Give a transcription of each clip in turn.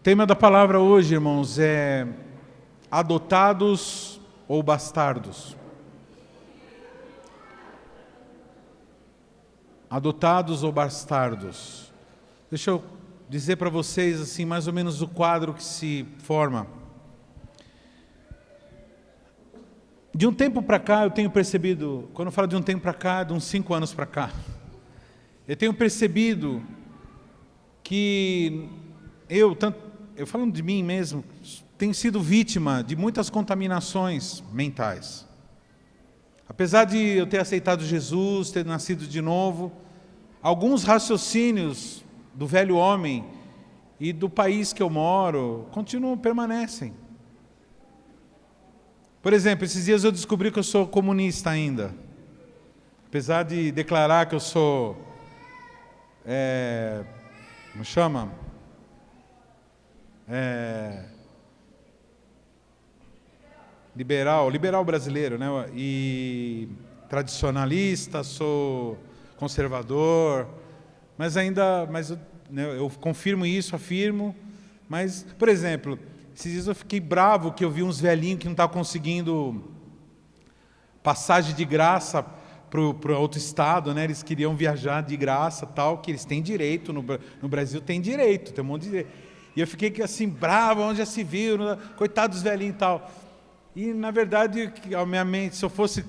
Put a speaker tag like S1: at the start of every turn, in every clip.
S1: tema da palavra hoje, irmãos, é adotados ou bastardos. Adotados ou bastardos. Deixa eu dizer para vocês, assim, mais ou menos o quadro que se forma. De um tempo para cá, eu tenho percebido, quando eu falo de um tempo para cá, de uns 5 anos para cá, eu tenho percebido que eu falando de mim mesmo, tenho sido vítima de muitas contaminações mentais. Apesar de eu ter aceitado Jesus, ter nascido de novo, alguns raciocínios do velho homem e do país que eu moro permanecem. Por exemplo, esses dias eu descobri que eu sou comunista ainda. Apesar de declarar que eu sou, como chama? Liberal brasileiro, né? E tradicionalista, sou conservador, mas eu confirmo isso, afirmo. Mas, por exemplo, esses dias eu fiquei bravo que eu vi uns velhinhos que não estavam conseguindo passagem de graça para outro estado, né? Eles queriam viajar de graça, tal, que eles têm direito, no Brasil tem direito, tem um monte de direito. E eu fiquei assim, bravo, onde já se viu, coitados dos velhinhos e tal. E, na verdade, a minha mente, se eu fosse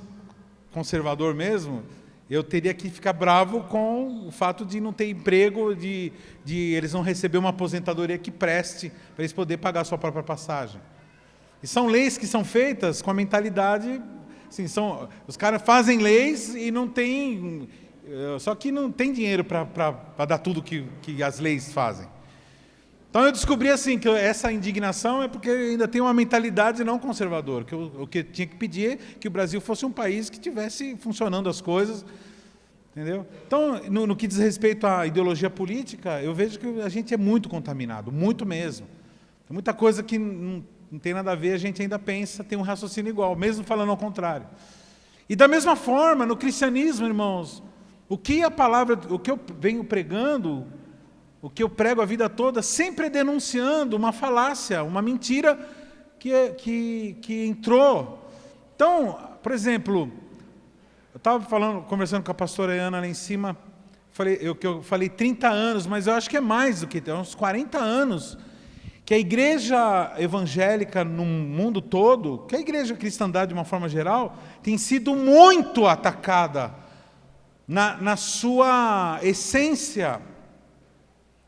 S1: conservador mesmo, eu teria que ficar bravo com o fato de não ter emprego, de eles não receber uma aposentadoria que preste para eles poderem pagar a sua própria passagem. E são leis que são feitas com a mentalidade, assim, os caras fazem leis e não tem, só que não tem dinheiro para dar tudo que as leis fazem. Então eu descobri assim que essa indignação é porque ainda tem uma mentalidade não conservadora, que o que tinha que pedir é que o Brasil fosse um país que tivesse funcionando as coisas, entendeu? Então, no que diz respeito à ideologia política, eu vejo que a gente é muito contaminado, muito mesmo. Tem muita coisa que não tem nada a ver, a gente ainda pensa, tem um raciocínio igual, mesmo falando ao contrário. E da mesma forma, no cristianismo, irmãos, o que eu venho pregando, o que eu prego a vida toda, sempre é denunciando uma falácia, uma mentira que entrou. Então, por exemplo, eu estava conversando com a pastora Ana lá em cima, eu falei 30 anos, mas eu acho que é mais do que uns 40 anos, que a igreja evangélica no mundo todo, que a igreja cristandade de uma forma geral, tem sido muito atacada na sua essência.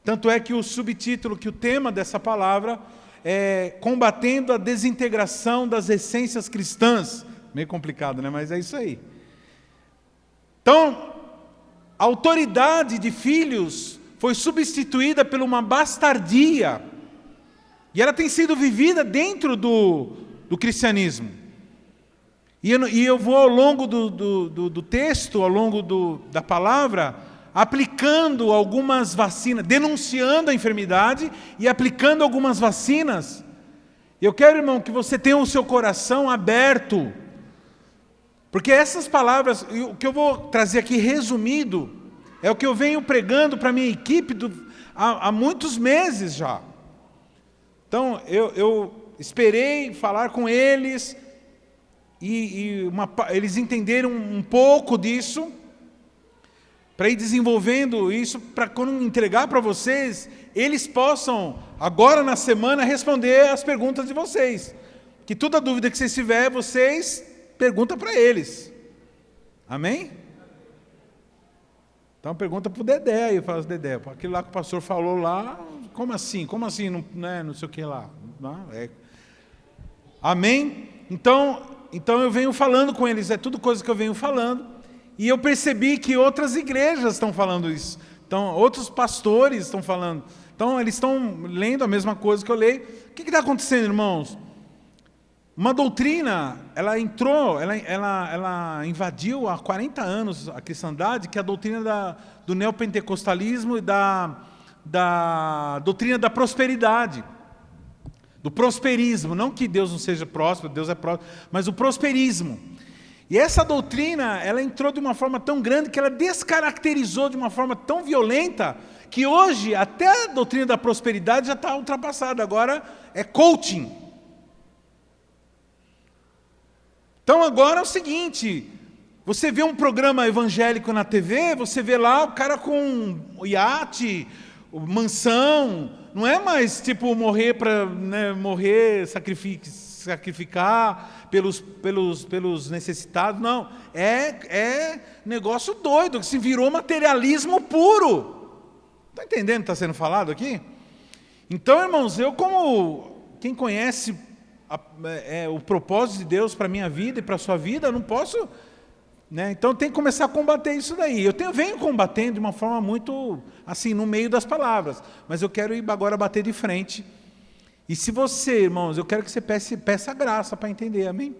S1: Tanto é que o subtítulo, que o tema dessa palavra é combatendo a desintegração das essências cristãs. Meio complicado, né? Mas é isso aí. Então, a autoridade de filhos foi substituída por uma bastardia. E ela tem sido vivida dentro do cristianismo. E eu vou ao longo do texto, ao longo da palavra, aplicando algumas vacinas, denunciando a enfermidade e aplicando algumas vacinas. Eu quero, irmão, que você tenha o seu coração aberto, porque essas palavras, o que eu vou trazer aqui resumido, é o que eu venho pregando para a minha equipe há muitos meses já. Então, eu esperei falar com eles, eles entenderam um pouco disso, para ir desenvolvendo isso, para quando entregar para vocês, eles possam, agora na semana, responder as perguntas de vocês. Que toda dúvida que vocês tiverem, vocês perguntam para eles. Amém? Então pergunta para o Dedé, aí eu falo, Dedé, aquilo lá que o pastor falou lá, como assim? Como assim? Não sei o que lá. Amém? Então eu venho falando com eles, é tudo coisa que eu venho falando. E eu percebi que outras igrejas estão falando isso. Então, outros pastores estão falando. Então, eles estão lendo a mesma coisa que eu leio. O que está acontecendo, irmãos? Uma doutrina, ela invadiu há 40 anos a cristandade, que é a doutrina do neopentecostalismo e da doutrina da prosperidade. Do prosperismo. Não que Deus não seja próspero, Deus é próspero, mas o prosperismo. E essa doutrina, ela entrou de uma forma tão grande que ela descaracterizou de uma forma tão violenta que hoje até a doutrina da prosperidade já está ultrapassada. Agora é coaching. Então agora é o seguinte, você vê um programa evangélico na TV, você vê lá o cara com iate, mansão, não é mais tipo morrer para sacrificar pelos necessitados, não. É negócio doido, que se virou materialismo puro. Está entendendo o que está sendo falado aqui? Então, irmãos, eu como quem conhece o propósito de Deus para a minha vida e para a sua vida, eu não posso... Então tem que começar a combater isso daí. Eu venho combatendo de uma forma muito, assim, no meio das palavras. Mas eu quero ir agora bater de frente. E se você, irmãos, eu quero que você peça graça para entender, amém?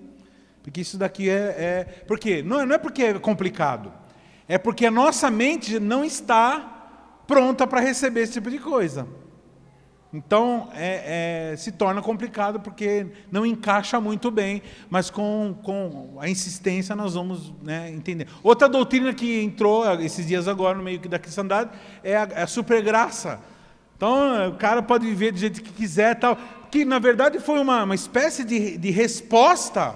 S1: Porque isso daqui Por quê? Não é porque é complicado. É porque a nossa mente não está pronta para receber esse tipo de coisa. Então, se torna complicado porque não encaixa muito bem, mas com a insistência nós vamos entender. Outra doutrina que entrou esses dias agora no meio da cristandade é a supergraça. Então, o cara pode viver do jeito que quiser, tal, que na verdade foi uma espécie de resposta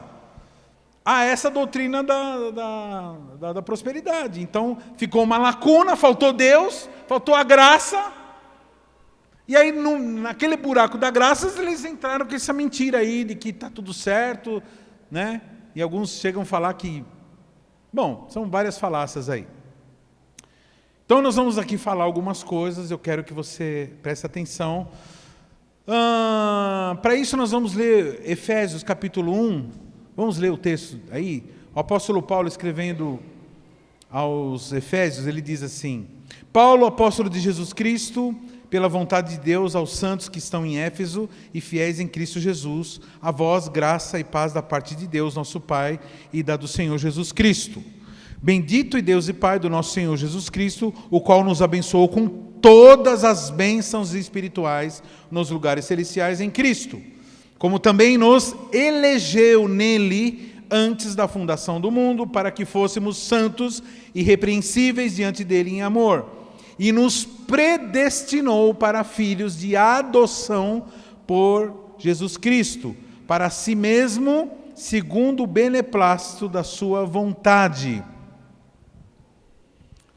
S1: a essa doutrina da prosperidade. Então, ficou uma lacuna, faltou Deus, faltou a graça. E aí, naquele buraco da graça, eles entraram com essa mentira aí de que está tudo certo, né? E alguns chegam a falar que... Bom, são várias falácias aí. Então, nós vamos aqui falar algumas coisas, eu quero que você preste atenção. Para isso, nós vamos ler Efésios capítulo 1. Vamos ler o texto aí? O apóstolo Paulo, escrevendo aos Efésios, ele diz assim: Paulo, apóstolo de Jesus Cristo, pela vontade de Deus, aos santos que estão em Éfeso e fiéis em Cristo Jesus, a vós graça e paz da parte de Deus, nosso Pai, e da do Senhor Jesus Cristo. Bendito e Deus e Pai do nosso Senhor Jesus Cristo, o qual nos abençoou com todas as bênçãos espirituais nos lugares celestiais em Cristo, como também nos elegeu nele antes da fundação do mundo, para que fôssemos santos e irrepreensíveis diante dele em amor, e nos predestinou para filhos de adoção por Jesus Cristo, para si mesmo, segundo o beneplácito da sua vontade.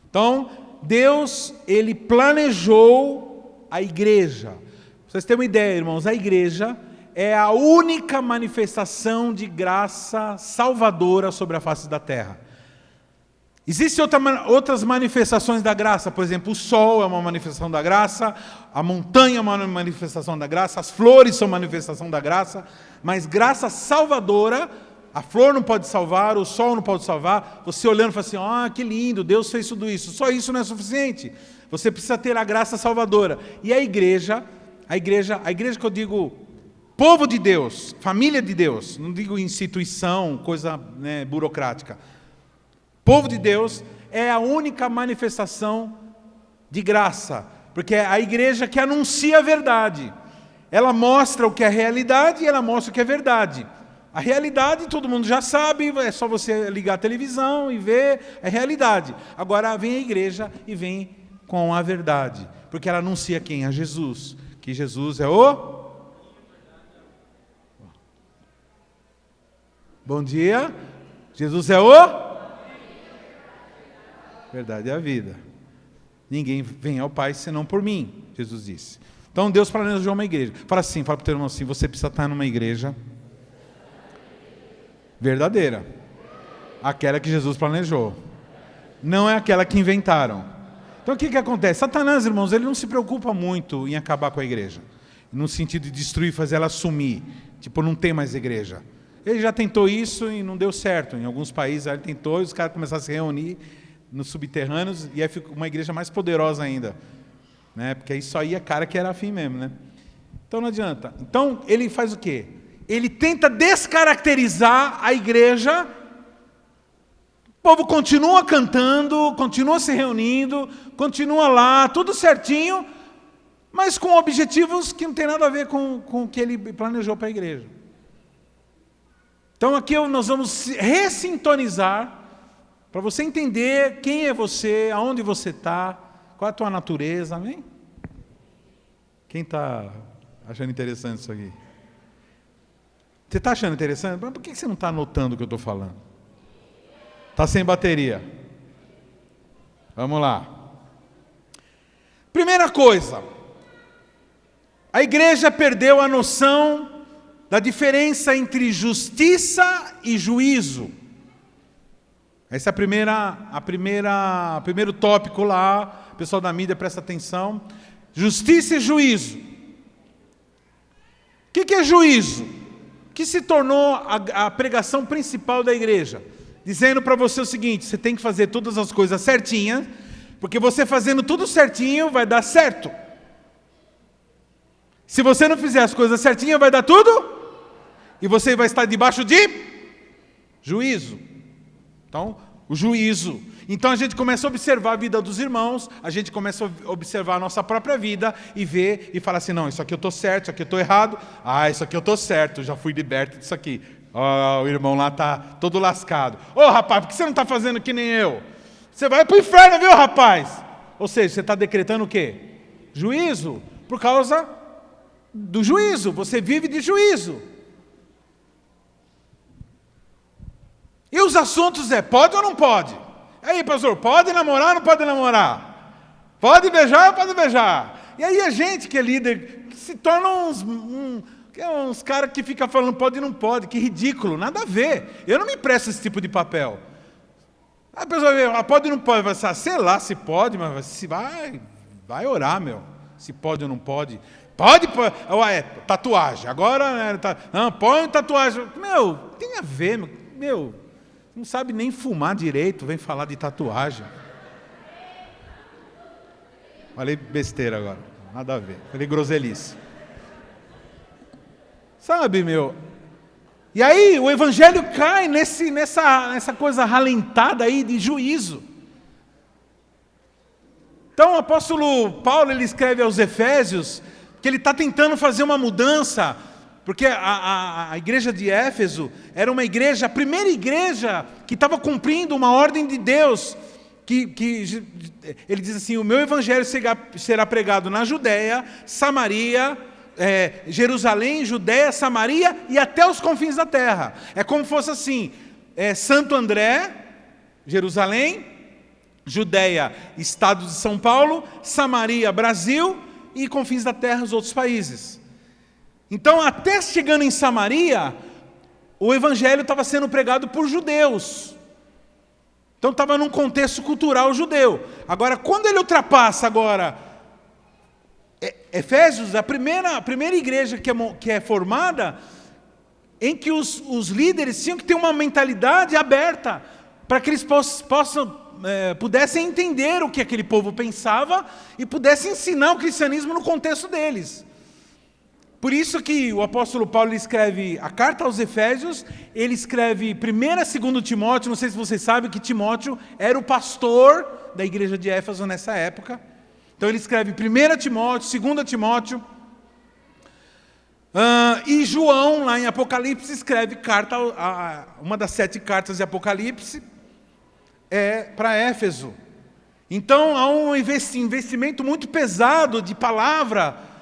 S1: Então, Deus, Ele planejou a igreja. Pra vocês terem uma ideia, irmãos, a igreja é a única manifestação de graça salvadora sobre a face da terra. Existem outras manifestações da graça, por exemplo, o sol é uma manifestação da graça, a montanha é uma manifestação da graça, as flores são manifestação da graça, mas graça salvadora, a flor não pode salvar, o sol não pode salvar. Você olhando e fala assim, que lindo, Deus fez tudo isso. Só isso não é suficiente. Você precisa ter a graça salvadora. E a igreja que eu digo, povo de Deus, família de Deus, não digo instituição, coisa burocrática. Povo de Deus é a única manifestação de graça, porque é a igreja que anuncia a verdade. Ela mostra o que é realidade e ela mostra o que é verdade. A realidade todo mundo já sabe, é só você ligar a televisão e ver a realidade. Agora vem a igreja e vem com a verdade, porque ela anuncia quem? A Jesus, que Jesus é o... Bom dia, Jesus é o... Verdade é a vida. Ninguém vem ao Pai senão por mim, Jesus disse. Então Deus planejou uma igreja. Fala para o teu irmão assim, você precisa estar numa igreja verdadeira. Aquela que Jesus planejou. Não é aquela que inventaram. Então o que acontece? Satanás, irmãos, ele não se preocupa muito em acabar com a igreja. No sentido de destruir, fazer ela sumir. Tipo, não tem mais igreja. Ele já tentou isso e não deu certo. Em alguns países ele tentou e os caras começaram a se reunir nos subterrâneos, e aí fica uma igreja mais poderosa ainda, né? Porque aí só ia cara que era afim mesmo, né? Então não adianta. Então ele faz o quê? Ele tenta descaracterizar a igreja. O povo continua cantando, continua se reunindo, continua lá, tudo certinho, mas com objetivos que não tem nada a ver com o que ele planejou para a igreja. Então aqui nós vamos ressintonizar, para você entender quem é você, aonde você está, qual é a tua natureza, amém? Quem está achando interessante isso aqui? Você está achando interessante? Mas por que você não está anotando o que eu estou falando? Está sem bateria. Vamos lá. Primeira coisa, a igreja perdeu a noção da diferença entre justiça e juízo. Esse é o primeiro tópico lá, o pessoal da mídia presta atenção. Justiça e juízo. O que é juízo? Que se tornou a pregação principal da igreja, dizendo para você o seguinte: você tem que fazer todas as coisas certinhas, porque você fazendo tudo certinho vai dar certo. Se você não fizer as coisas certinhas, vai dar tudo, e você vai estar debaixo de juízo. Então, o juízo. Então a gente começa a observar a vida dos irmãos, a gente começa a observar a nossa própria vida e ver e falar assim: não, isso aqui eu estou certo, isso aqui eu estou errado. Ah, isso aqui eu estou certo, já fui liberto disso aqui. O irmão lá está todo lascado. Rapaz, por que você não está fazendo que nem eu? Você vai para o inferno, viu, rapaz? Ou seja, você está decretando o quê? Juízo, por causa do juízo. Você vive de juízo. E os assuntos pode ou não pode? E aí, pastor, pode namorar ou não pode namorar? Pode beijar ou pode beijar? E aí a gente que é líder se torna uns caras que ficam falando pode e não pode, que ridículo, nada a ver. Eu não me presto esse tipo de papel. A pessoa vê, pode ou não pode, vai sei lá se pode, mas se vai orar, meu, se pode ou não pode. Pode, tatuagem, agora, não, põe tatuagem. Meu, tem a ver, meu, não sabe nem fumar direito, vem falar de tatuagem. Falei besteira agora, nada a ver, falei groselice. Sabe, meu? E aí o evangelho cai nessa coisa ralentada aí de juízo. Então o apóstolo Paulo, ele escreve aos Efésios que ele está tentando fazer uma mudança, porque a igreja de Éfeso era uma igreja, a primeira igreja que estava cumprindo uma ordem de Deus, que ele diz assim: o meu evangelho será pregado na Judéia, Samaria, Jerusalém, Judéia, Samaria e até os confins da terra. É como se fosse assim: Santo André, Jerusalém, Judéia, estado de São Paulo, Samaria, Brasil, e confins da terra, os outros países. Então, até chegando em Samaria, o evangelho estava sendo pregado por judeus. Então estava num contexto cultural judeu. Agora, quando ele ultrapassa agora Efésios, a primeira igreja que é formada, em que os líderes tinham que ter uma mentalidade aberta, para que eles pudessem entender o que aquele povo pensava e pudessem ensinar o cristianismo no contexto deles. Por isso que o apóstolo Paulo escreve a carta aos Efésios, ele escreve 1ª e 2º Timóteo. Não sei se vocês sabem que Timóteo era o pastor da igreja de Éfeso nessa época. Então ele escreve 1 Timóteo, 2 Timóteo, e João, lá em Apocalipse, escreve carta, uma das 7 cartas de Apocalipse, para Éfeso. Então há um investimento muito pesado de palavra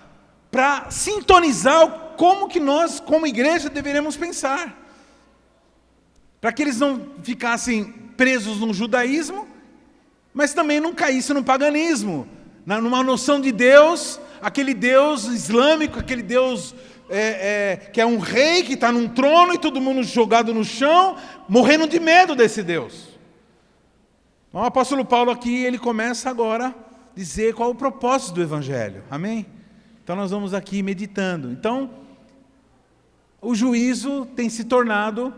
S1: para sintonizar como que nós, como igreja, deveríamos pensar. Para que eles não ficassem presos no judaísmo, mas também não caíssem no paganismo, numa noção de Deus, aquele Deus islâmico, aquele Deus que é um rei que está num trono e todo mundo jogado no chão, morrendo de medo desse Deus. Então, o apóstolo Paulo aqui, ele começa agora a dizer qual é o propósito do evangelho, amém? Então nós vamos aqui meditando. Então, o juízo tem se tornado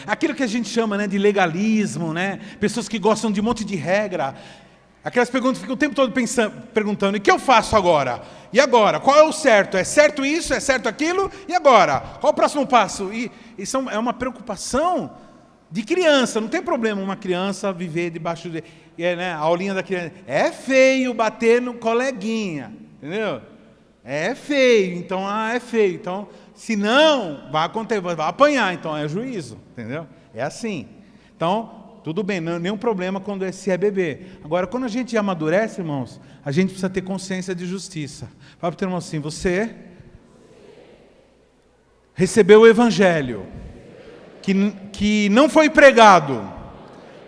S1: aquilo que a gente chama, de legalismo, pessoas que gostam de um monte de regra. Aquelas perguntas que ficam o tempo todo perguntando: e o que eu faço agora? E agora? Qual é o certo? É certo isso? É certo aquilo? E agora? Qual o próximo passo? E isso é uma preocupação de criança. Não tem problema uma criança viver debaixo de... a aulinha da criança. É feio bater no coleguinha. Entendeu? É feio. Então, é feio. Então, Se não, vai acontecer, vai apanhar, então é juízo, entendeu? É assim. Então, tudo bem, não, nenhum problema quando se é bebê. Agora, quando a gente amadurece, irmãos, a gente precisa ter consciência de justiça. Fala para o teu irmão assim, você recebeu o Evangelho, que não foi pregado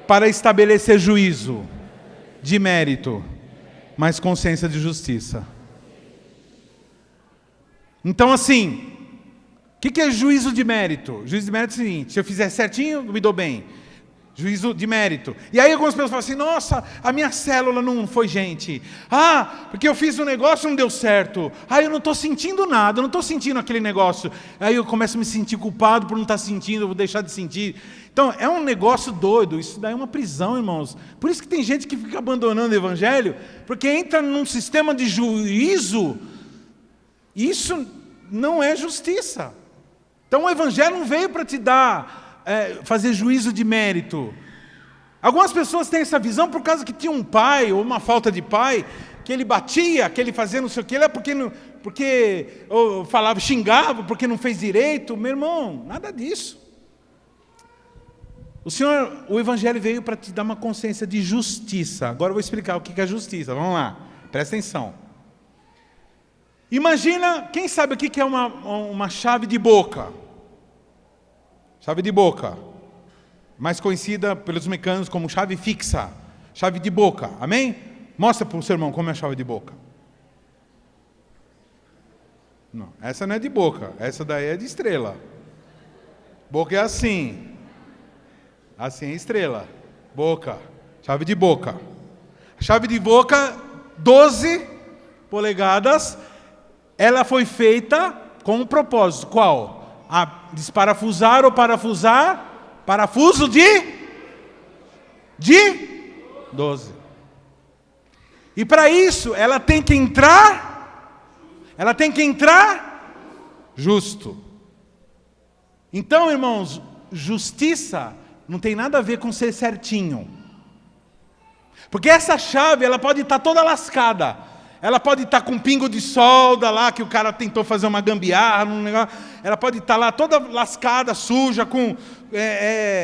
S1: para estabelecer juízo de mérito, mas consciência de justiça. Então assim, o que é juízo de mérito? Juízo de mérito é o seguinte, se eu fizer certinho, eu me dou bem. Juízo de mérito. E aí algumas pessoas falam assim, nossa, a minha célula não foi gente. Porque eu fiz um negócio e não deu certo. Eu não estou sentindo nada, eu não estou sentindo aquele negócio. Aí eu começo a me sentir culpado por não estar sentindo, eu vou deixar de sentir. Então, é um negócio doido, isso daí é uma prisão, irmãos. Por isso que tem gente que fica abandonando o Evangelho, porque entra num sistema de juízo, isso não é justiça. Então o Evangelho não veio para te dar... fazer juízo de mérito. Algumas pessoas têm essa visão por causa que tinha um pai, ou uma falta de pai, que ele batia, que ele fazia não sei o que, porque falava, xingava, porque não fez direito. Meu irmão, nada disso. O Evangelho veio para te dar uma consciência de justiça. Agora eu vou explicar o que é justiça. Vamos lá, presta atenção. Imagina, quem sabe o que é uma chave de boca? Chave de boca, mais conhecida pelos mecânicos como chave fixa, chave de boca, amém? Mostra para o seu irmão como é a chave de boca. Não, essa não é de boca, essa daí é de estrela. Boca é assim é estrela, boca, chave de boca. Chave de boca, 12 polegadas, ela foi feita com um propósito, qual? Desparafusar ou parafusar, parafuso de 12. E para isso, ela tem que entrar justo. Então, irmãos, justiça não tem nada a ver com ser certinho. Porque essa chave, ela pode estar toda lascada. Ela pode estar com um pingo de solda lá, que o cara tentou fazer uma gambiarra, ela pode estar lá toda lascada, suja,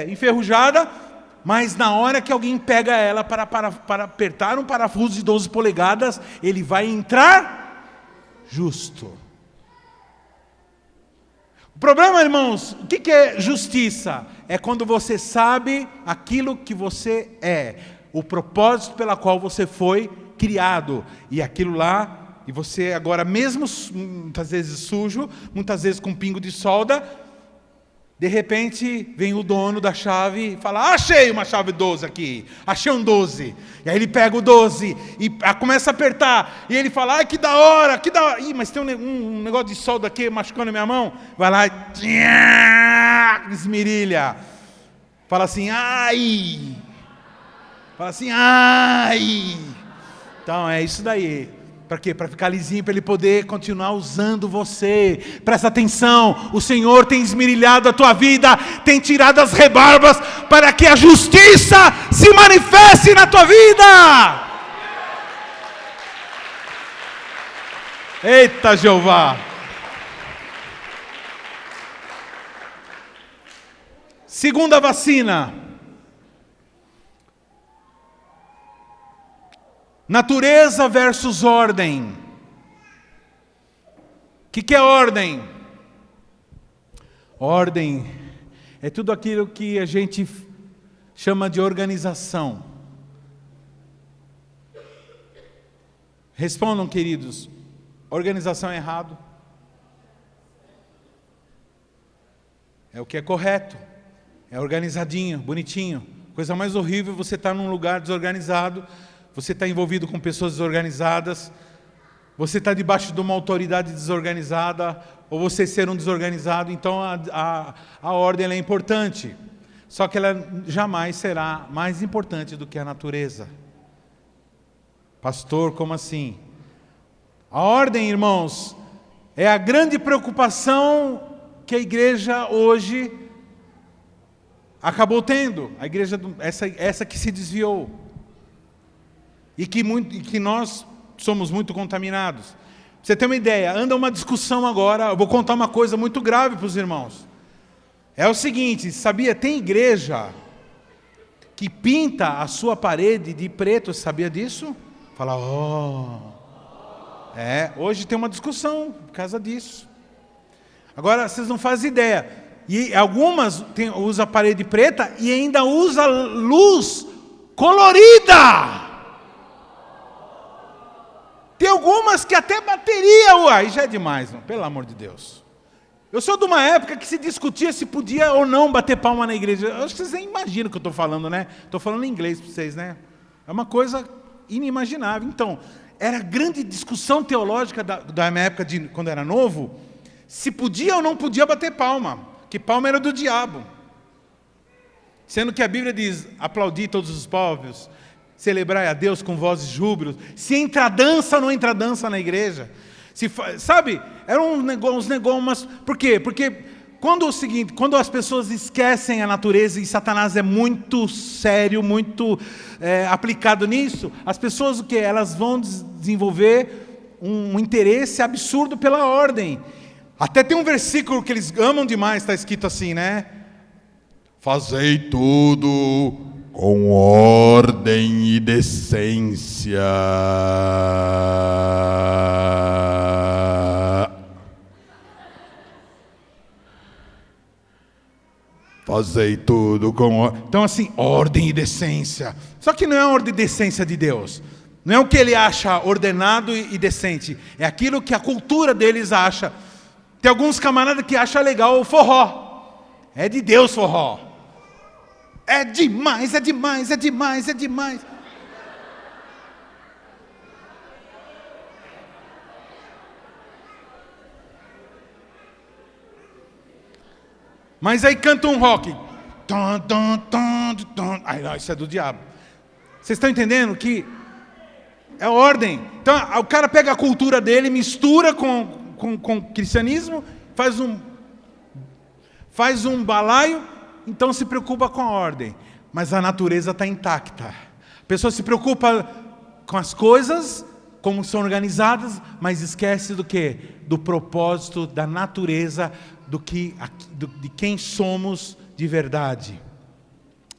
S1: enferrujada, mas na hora que alguém pega ela para apertar um parafuso de 12 polegadas, ele vai entrar justo. O problema, irmãos, o que é justiça? É quando você sabe aquilo que você é, o propósito pela qual você foi criado, e aquilo lá, e você agora mesmo muitas vezes sujo, muitas vezes com pingo de solda, de repente vem o dono da chave e fala, achei uma chave 12 aqui, achei um 12, e aí ele pega o 12 e começa a apertar, e ele fala, que da hora, mas tem um negócio de solda aqui machucando a minha mão, vai lá e esmerilha, fala assim, ai. Então é isso daí. Para quê? Para ficar lisinho, para ele poder continuar usando você. Presta atenção, o Senhor tem esmerilhado a tua vida, tem tirado as rebarbas, para que a justiça se manifeste na tua vida. Eita Jeová! Segunda vacina. Natureza versus ordem. O que é ordem? Ordem é tudo aquilo que a gente chama de organização. Respondam, queridos, organização é errado? É o que é correto, é organizadinho, bonitinho. Coisa mais horrível é você estar num lugar desorganizado, você está envolvido com pessoas desorganizadas, você está debaixo de uma autoridade desorganizada, ou você ser um desorganizado. Então a ordem ela é importante, só que ela jamais será mais importante do que a natureza. Pastor, como assim? A ordem, irmãos, é a grande preocupação que a igreja hoje acabou tendo, a igreja, essa que se desviou, e que nós somos muito contaminados. você ter uma ideia, anda uma discussão agora, eu vou contar uma coisa muito grave para os irmãos. É o seguinte, sabia, tem igreja que pinta a sua parede de preto, sabia disso? Fala, hoje tem uma discussão por causa disso. Agora, vocês não fazem ideia, e algumas usam a parede preta e ainda usa luz colorida. Tem algumas que até bateria, aí já é demais, não, pelo amor de Deus. Eu sou de uma época que se discutia se podia ou não bater palma na igreja. Eu acho que vocês nem imaginam o que eu estou falando, né? Estou falando em inglês para vocês, né? É uma coisa inimaginável. Então, era grande discussão teológica da minha época, quando era novo, se podia ou não podia bater palma, que palma era do diabo. Sendo que a Bíblia diz, aplaudir todos os povos, celebrai a Deus com vozes júbilos, se entra dança ou não entra dança na igreja. Sabe, eram uns negócios, por quê? Porque quando as pessoas esquecem a natureza, e Satanás é muito sério, muito aplicado nisso, as pessoas o quê? Elas vão desenvolver um interesse absurdo pela ordem. Até tem um versículo que eles amam demais, está escrito assim, né? Fazei tudo com ordem e decência. Fazei tudo com ordem. Então assim, ordem e decência. Só que não é a ordem e decência de Deus. Não é o que ele acha ordenado e decente. É aquilo que a cultura deles acha. Tem alguns camaradas que acham legal o forró. É de Deus forró. É demais, é demais, é demais, é demais. Mas aí canta um rock. Aí não, isso é do diabo. Vocês estão entendendo que é ordem? Então o cara pega a cultura dele, mistura com cristianismo, faz um balaio, então se preocupa com a ordem. Mas a natureza está intacta. A pessoa se preocupa com as coisas, como são organizadas, mas esquece do quê? Do propósito, da natureza, de quem somos de verdade.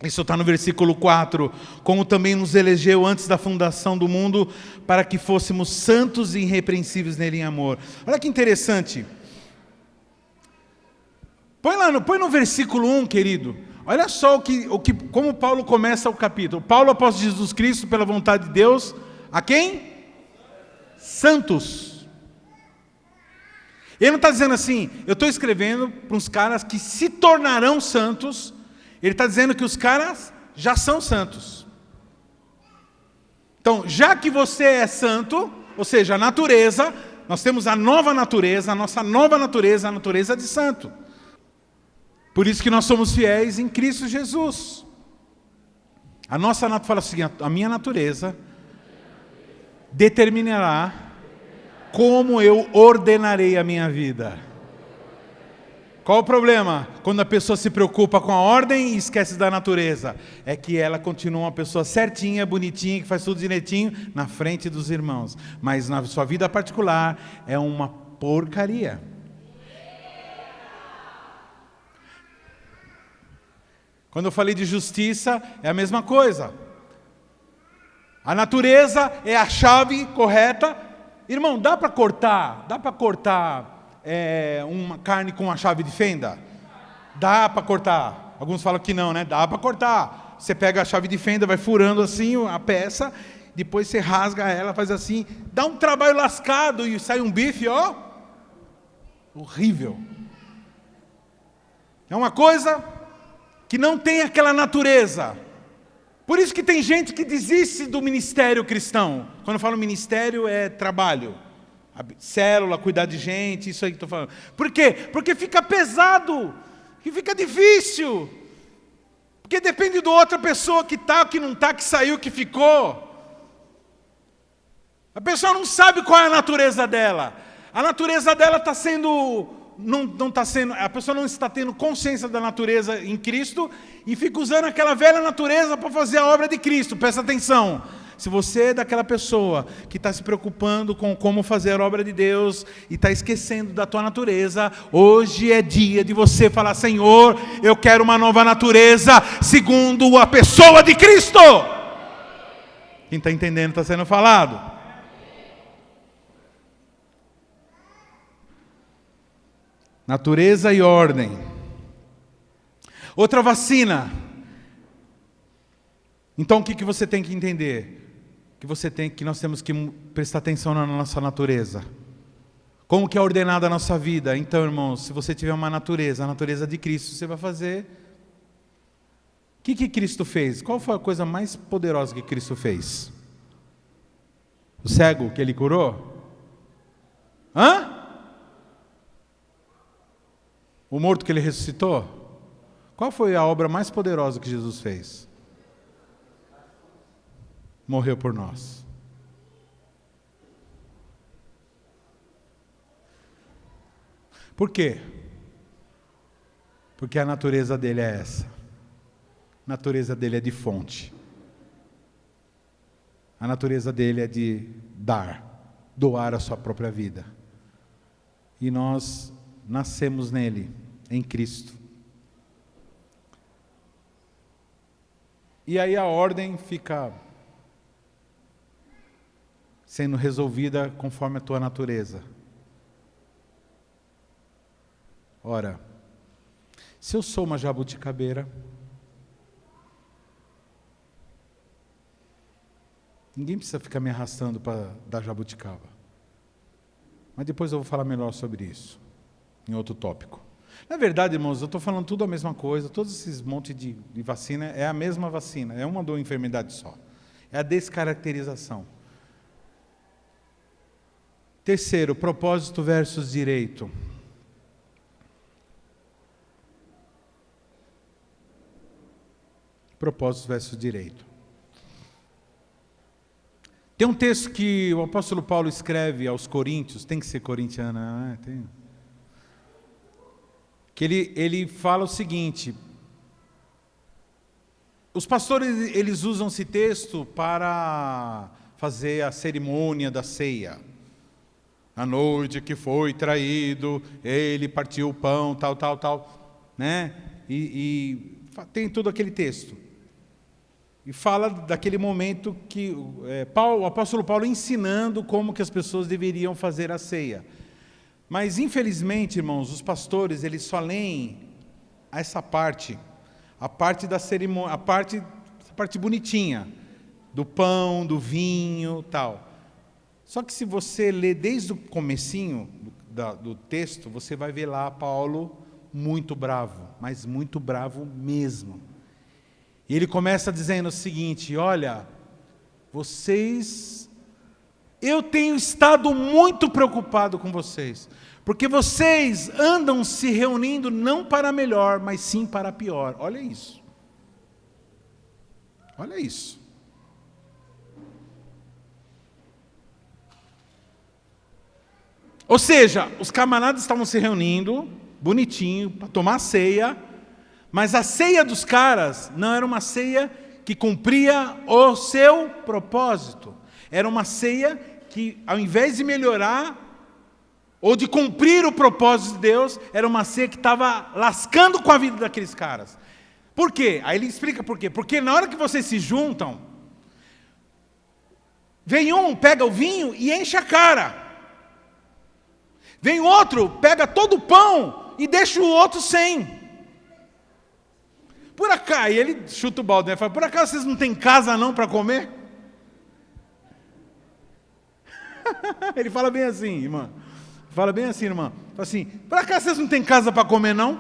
S1: Isso está no versículo 4. Como também nos elegeu antes da fundação do mundo, para que fôssemos santos e irrepreensíveis nele em amor. Olha que interessante. Põe no versículo 1, querido. Olha só como Paulo começa o capítulo. Paulo, apóstolo de Jesus Cristo, pela vontade de Deus, a quem? Santos. Ele não está dizendo assim, eu estou escrevendo para uns caras que se tornarão santos. Ele está dizendo que os caras já são santos. Então, já que você é santo, ou seja, a natureza, nós temos a nova natureza, a nossa nova natureza, a natureza de santo. Por isso que nós somos fiéis em Cristo Jesus. A nossa natureza, fala assim, a minha natureza determinará como eu ordenarei a minha vida. Qual o problema? Quando a pessoa se preocupa com a ordem e esquece da natureza. É que ela continua uma pessoa certinha, bonitinha, que faz tudo direitinho, na frente dos irmãos. Mas na sua vida particular é uma porcaria. Quando eu falei de justiça, é a mesma coisa. A natureza é a chave correta. Irmão, dá para cortar uma carne com uma chave de fenda? Dá para cortar. Alguns falam que não, né? Dá para cortar. Você pega a chave de fenda, vai furando assim a peça, depois você rasga ela, faz assim, dá um trabalho lascado e sai um bife, ó, horrível. É uma coisa que não tem aquela natureza. Por isso que tem gente que desiste do ministério cristão. Quando eu falo ministério, é trabalho. Célula, cuidar de gente, isso aí que estou falando. Por quê? Porque fica pesado, que fica difícil. Porque depende de outra pessoa que está, que não está, que saiu, que ficou. A pessoa não sabe qual é a natureza dela. A natureza dela está sendo... Não está sendo, a pessoa não está tendo consciência da natureza em Cristo e fica usando aquela velha natureza para fazer a obra de Cristo. Presta atenção. Se você é daquela pessoa que está se preocupando com como fazer a obra de Deus e está esquecendo da tua natureza, hoje é dia de você falar: Senhor, eu quero uma nova natureza segundo a pessoa de Cristo. Quem está entendendo está sendo falado. Natureza e ordem. Outra vacina. Então o que você tem que entender? Que nós temos que prestar atenção na nossa natureza. Como que é ordenada a nossa vida? Então, irmãos, se você tiver uma natureza, a natureza de Cristo, você vai fazer. O que Cristo fez? Qual foi a coisa mais poderosa que Cristo fez? O cego que ele curou? O morto que ele ressuscitou? Qual foi a obra mais poderosa que Jesus fez? Morreu por nós. Por quê? Porque a natureza dele é essa. A natureza dele é de fonte. A natureza dele é de doar a sua própria vida. E nós nascemos nele, em Cristo. E aí a ordem fica sendo resolvida conforme a tua natureza. Ora, se eu sou uma jabuticabeira, ninguém precisa ficar me arrastando para dar jabuticaba. Mas depois eu vou falar melhor sobre isso, em outro tópico. Na verdade, irmãos, eu estou falando tudo a mesma coisa, todos esses montes de vacina é a mesma vacina, é uma enfermidade só. É a descaracterização. Terceiro, propósito versus direito. Propósito versus direito. Tem um texto que o apóstolo Paulo escreve aos Coríntios, tem que ser corintiano, né? Tem. Que ele fala o seguinte: os pastores eles usam esse texto para fazer a cerimônia da ceia. A noite que foi traído, ele partiu o pão, tal, né? E tem todo aquele texto. E fala daquele momento que o apóstolo Paulo ensinando como que as pessoas deveriam fazer a ceia. Mas, infelizmente, irmãos, os pastores, eles só leem essa parte, a parte da cerimônia, essa parte bonitinha, do pão, do vinho, tal. Só que se você ler desde o comecinho do texto, você vai ver lá Paulo muito bravo, mas muito bravo mesmo. E ele começa dizendo o seguinte: olha, eu tenho estado muito preocupado com vocês, porque vocês andam se reunindo não para melhor, mas sim para pior. Olha isso. Olha isso. Ou seja, os camaradas estavam se reunindo, bonitinho, para tomar ceia, mas a ceia dos caras não era uma ceia que cumpria o seu propósito. Era uma ceia que, ao invés de melhorar, ou de cumprir o propósito de Deus, era uma ceia que estava lascando com a vida daqueles caras. Por quê? Aí ele explica por quê. Porque na hora que vocês se juntam, vem um, pega o vinho e enche a cara. Vem outro, pega todo o pão e deixa o outro sem. Por acaso, e ele chuta o balde, né? Fala: por acaso vocês não têm casa não para comer? Ele fala bem assim, irmã. Fala bem assim, irmã. Fala assim: por acaso vocês não têm casa para comer não?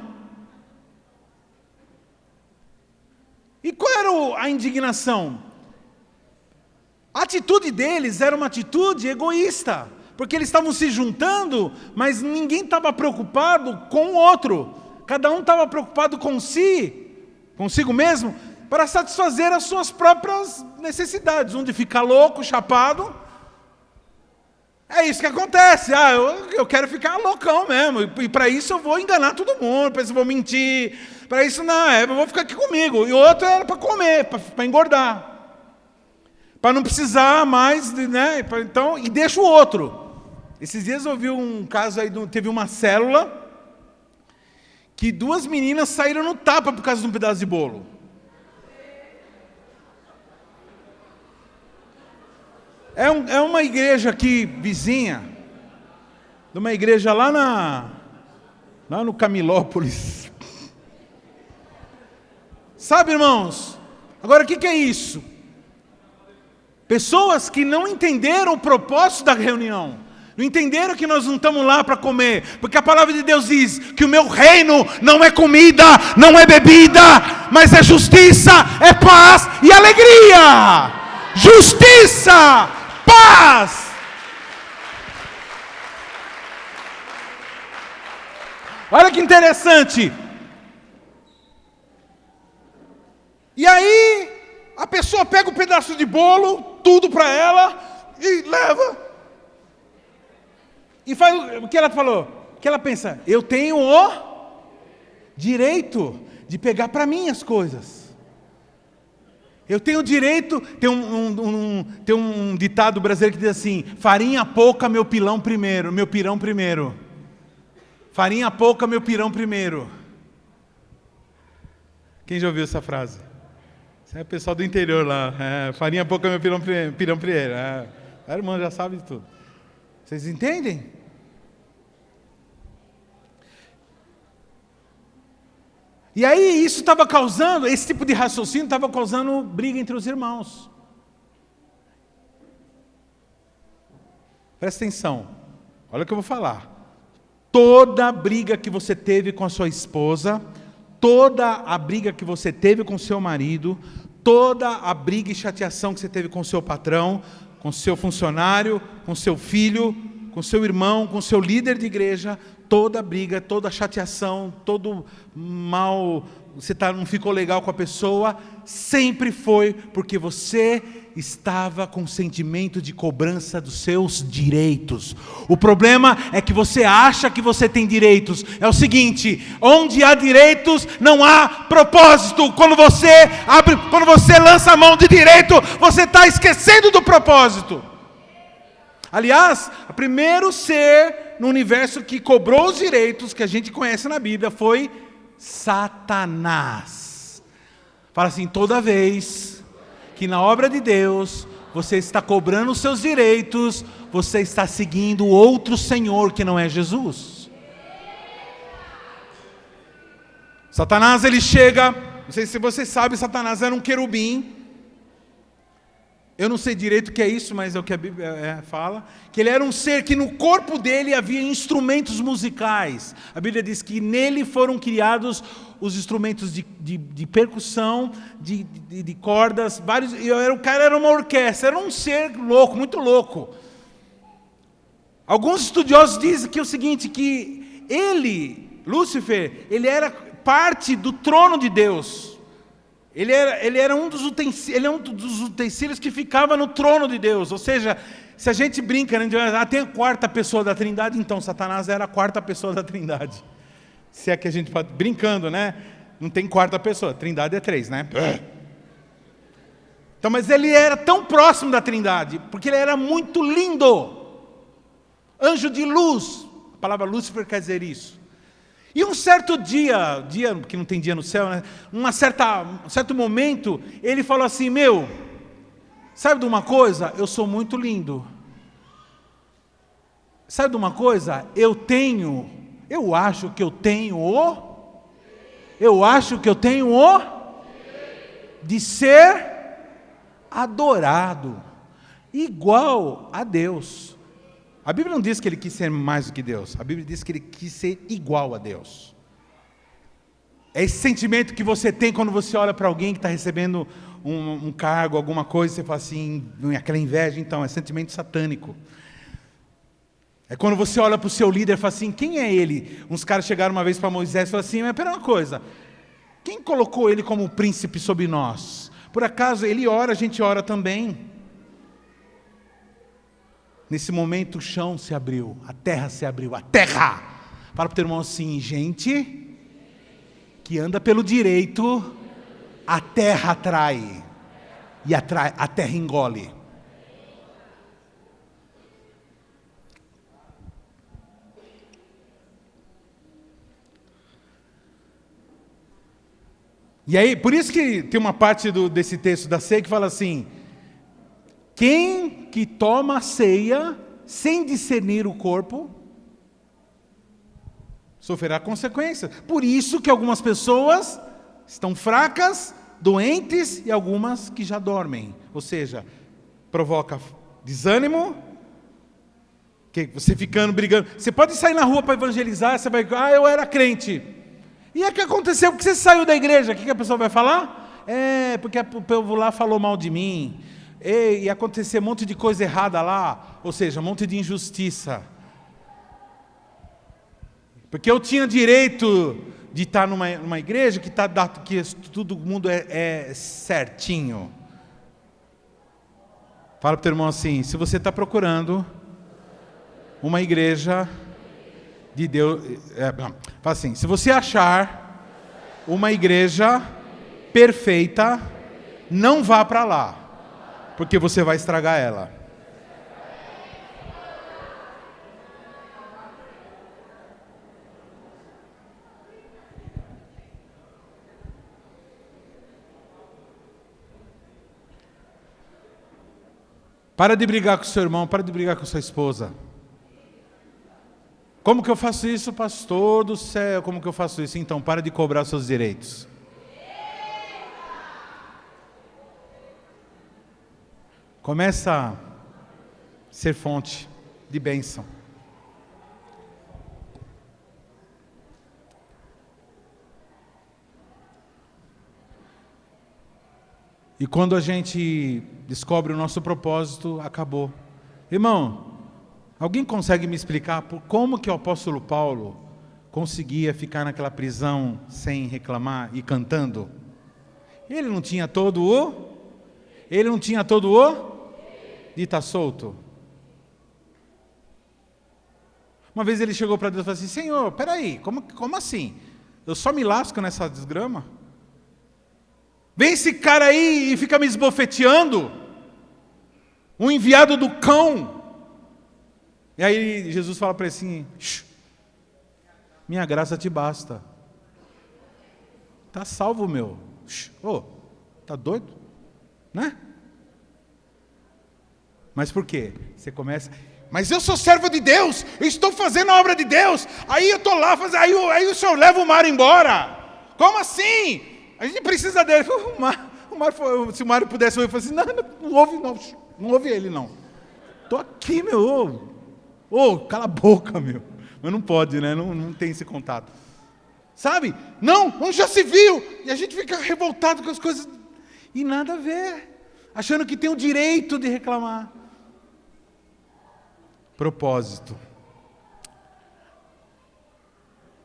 S1: E qual era a indignação? A atitude deles era uma atitude egoísta. Porque eles estavam se juntando, mas ninguém estava preocupado com o outro. Cada um estava preocupado consigo mesmo, para satisfazer as suas próprias necessidades. Um de ficar louco, chapado. É isso que acontece. Eu quero ficar loucão mesmo. E para isso eu vou enganar todo mundo, para isso eu vou mentir. Para isso não, eu vou ficar aqui comigo. E o outro era para comer, para engordar. para não precisar mais, né? Então, e deixa o outro. Esses dias eu ouvi um caso aí, teve uma célula que 2 meninas saíram no tapa por causa de um pedaço de bolo. É uma igreja aqui vizinha, de uma igreja lá no Camilópolis. Sabe, irmãos? Agora, o que é isso? Pessoas que não entenderam o propósito da reunião. Não entenderam que nós não estamos lá para comer. Porque a palavra de Deus diz que o meu reino não é comida, não é bebida, mas é justiça, é paz e alegria. Justiça, paz. Olha que interessante. E aí, a pessoa pega um pedaço de bolo, tudo para ela, e leva. E faz o que ela falou? O que ela pensa? Eu tenho o direito de pegar para mim as coisas. Eu tenho o direito. Tem um ditado brasileiro que diz assim: farinha pouca, meu pirão primeiro. Farinha pouca, meu pirão primeiro. Quem já ouviu essa frase? Isso é o pessoal do interior lá. Farinha pouca, meu pirão primeiro. A irmã já sabe de tudo. Vocês entendem? E aí isso estava causando, esse tipo de raciocínio estava causando briga entre os irmãos. Presta atenção, olha o que eu vou falar. Toda a briga que você teve com a sua esposa, toda a briga que você teve com o seu marido, toda a briga e chateação que você teve com o seu patrão, com o seu funcionário, com o seu filho, com o seu irmão, com o seu líder de igreja, toda briga, toda chateação, todo mal, você não ficou legal com a pessoa, sempre foi porque você estava com sentimento de cobrança dos seus direitos. O problema é que você acha que você tem direitos. É o seguinte: onde há direitos, não há propósito. Quando você lança a mão de direito, você está esquecendo do propósito. Aliás, o primeiro ser no universo que cobrou os direitos que a gente conhece na Bíblia foi Satanás. Fala assim: toda vez que na obra de Deus você está cobrando os seus direitos, você está seguindo outro Senhor que não é Jesus. Satanás, ele chega, não sei se você sabe, Satanás era um querubim. Eu não sei direito o que é isso, mas é o que a Bíblia fala. Que ele era um ser que no corpo dele havia instrumentos musicais. A Bíblia diz que nele foram criados os instrumentos de percussão, de cordas, vários. E o cara era uma orquestra, era um ser louco, muito louco. Alguns estudiosos dizem que é o seguinte, que ele, Lúcifer, ele era parte do trono de Deus. Ele era um dos utensílios que ficava no trono de Deus. Ou seja, se a gente brinca, né, tem a quarta pessoa da Trindade, então Satanás era a quarta pessoa da Trindade. Se é que a gente pode, brincando, né? Não tem quarta pessoa, Trindade é 3, né? Então, mas ele era tão próximo da Trindade, porque ele era muito lindo. Anjo de luz, a palavra Lúcifer quer dizer isso. E um certo dia que não tem dia no céu, né? Um certo momento, ele falou assim: sabe de uma coisa? Eu sou muito lindo. Sabe de uma coisa? Eu acho que eu tenho de ser adorado, igual a Deus. A Bíblia não diz que ele quis ser mais do que Deus. A Bíblia diz que ele quis ser igual a Deus. É esse sentimento que você tem quando você olha para alguém que está recebendo um cargo, alguma coisa, e você fala assim, aquela inveja. Então, é sentimento satânico. É quando você olha para o seu líder e fala assim: quem é ele? Uns caras chegaram uma vez para Moisés e falaram assim: mas pera uma coisa, quem colocou ele como príncipe sobre nós? Por acaso ele ora, a gente ora também. Nesse momento o chão se abriu, a terra se abriu, a terra. Fala para o teu irmão assim: gente que anda pelo direito, a terra atrai. e a terra engole. E aí, por isso que tem uma parte desse texto da ceia que fala assim: quem que toma a ceia sem discernir o corpo, sofrerá consequências. Por isso que algumas pessoas estão fracas, doentes, e algumas que já dormem. Ou seja, provoca desânimo, que você ficando brigando. Você pode sair na rua para evangelizar, você vai, eu era crente. E o que aconteceu? Porque você saiu da igreja, o que a pessoa vai falar? Porque o povo lá falou mal de mim. E aconteceu um monte de coisa errada lá, ou seja, um monte de injustiça. Porque eu tinha direito de estar numa igreja que todo mundo é certinho. Fala para o teu irmão assim: se você está procurando uma igreja de Deus, fala assim: se você achar uma igreja perfeita, não vá para lá, porque você vai estragar ela. Para de brigar com seu irmão, para de brigar com sua esposa. Como que eu faço isso, pastor do céu? Como que eu faço isso? Então, para de cobrar seus direitos. Começa a ser fonte de bênção. E quando a gente descobre o nosso propósito, acabou. Irmão, alguém consegue me explicar como que o apóstolo Paulo conseguia ficar naquela prisão sem reclamar e cantando? Ele não tinha todo o de estar solto. Uma vez ele chegou para Deus e falou assim: Senhor, peraí, como assim? Eu só me lasco nessa desgrama? Vem esse cara aí e fica me esbofeteando, um enviado do cão. E aí Jesus fala para ele assim: minha graça te basta. Tá salvo, meu. Tá doido? Né? Mas por quê? Você começa: mas eu sou servo de Deus, eu estou fazendo a obra de Deus, aí eu estou lá fazendo, aí o senhor leva o mar embora. Como assim? A gente precisa dele. Se o Mário pudesse ouvir, eu falei assim: não ouve ele não. Estou aqui, meu. Cala a boca, meu. Mas não pode, né? Não tem esse contato. Sabe? Não, onde já se viu? E a gente fica revoltado com as coisas e nada a ver, achando que tem o direito de reclamar. Propósito.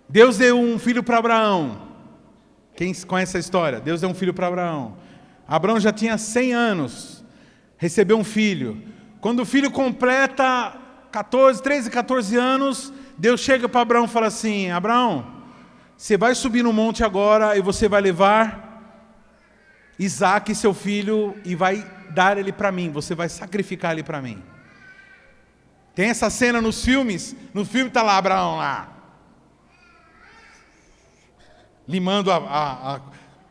S1: Deus deu um filho para Abraão. Quem conhece a história? Deus deu um filho para Abraão. Abraão já tinha 100 anos, recebeu um filho. Quando o filho completa 13, 14 anos, Deus chega para Abraão e fala assim: Abraão, você vai subir no monte agora e você vai levar Isaque, seu filho, e vai dar ele para mim, você vai sacrificar ele para mim. Tem essa cena nos filmes, no filme está lá Abraão lá, limando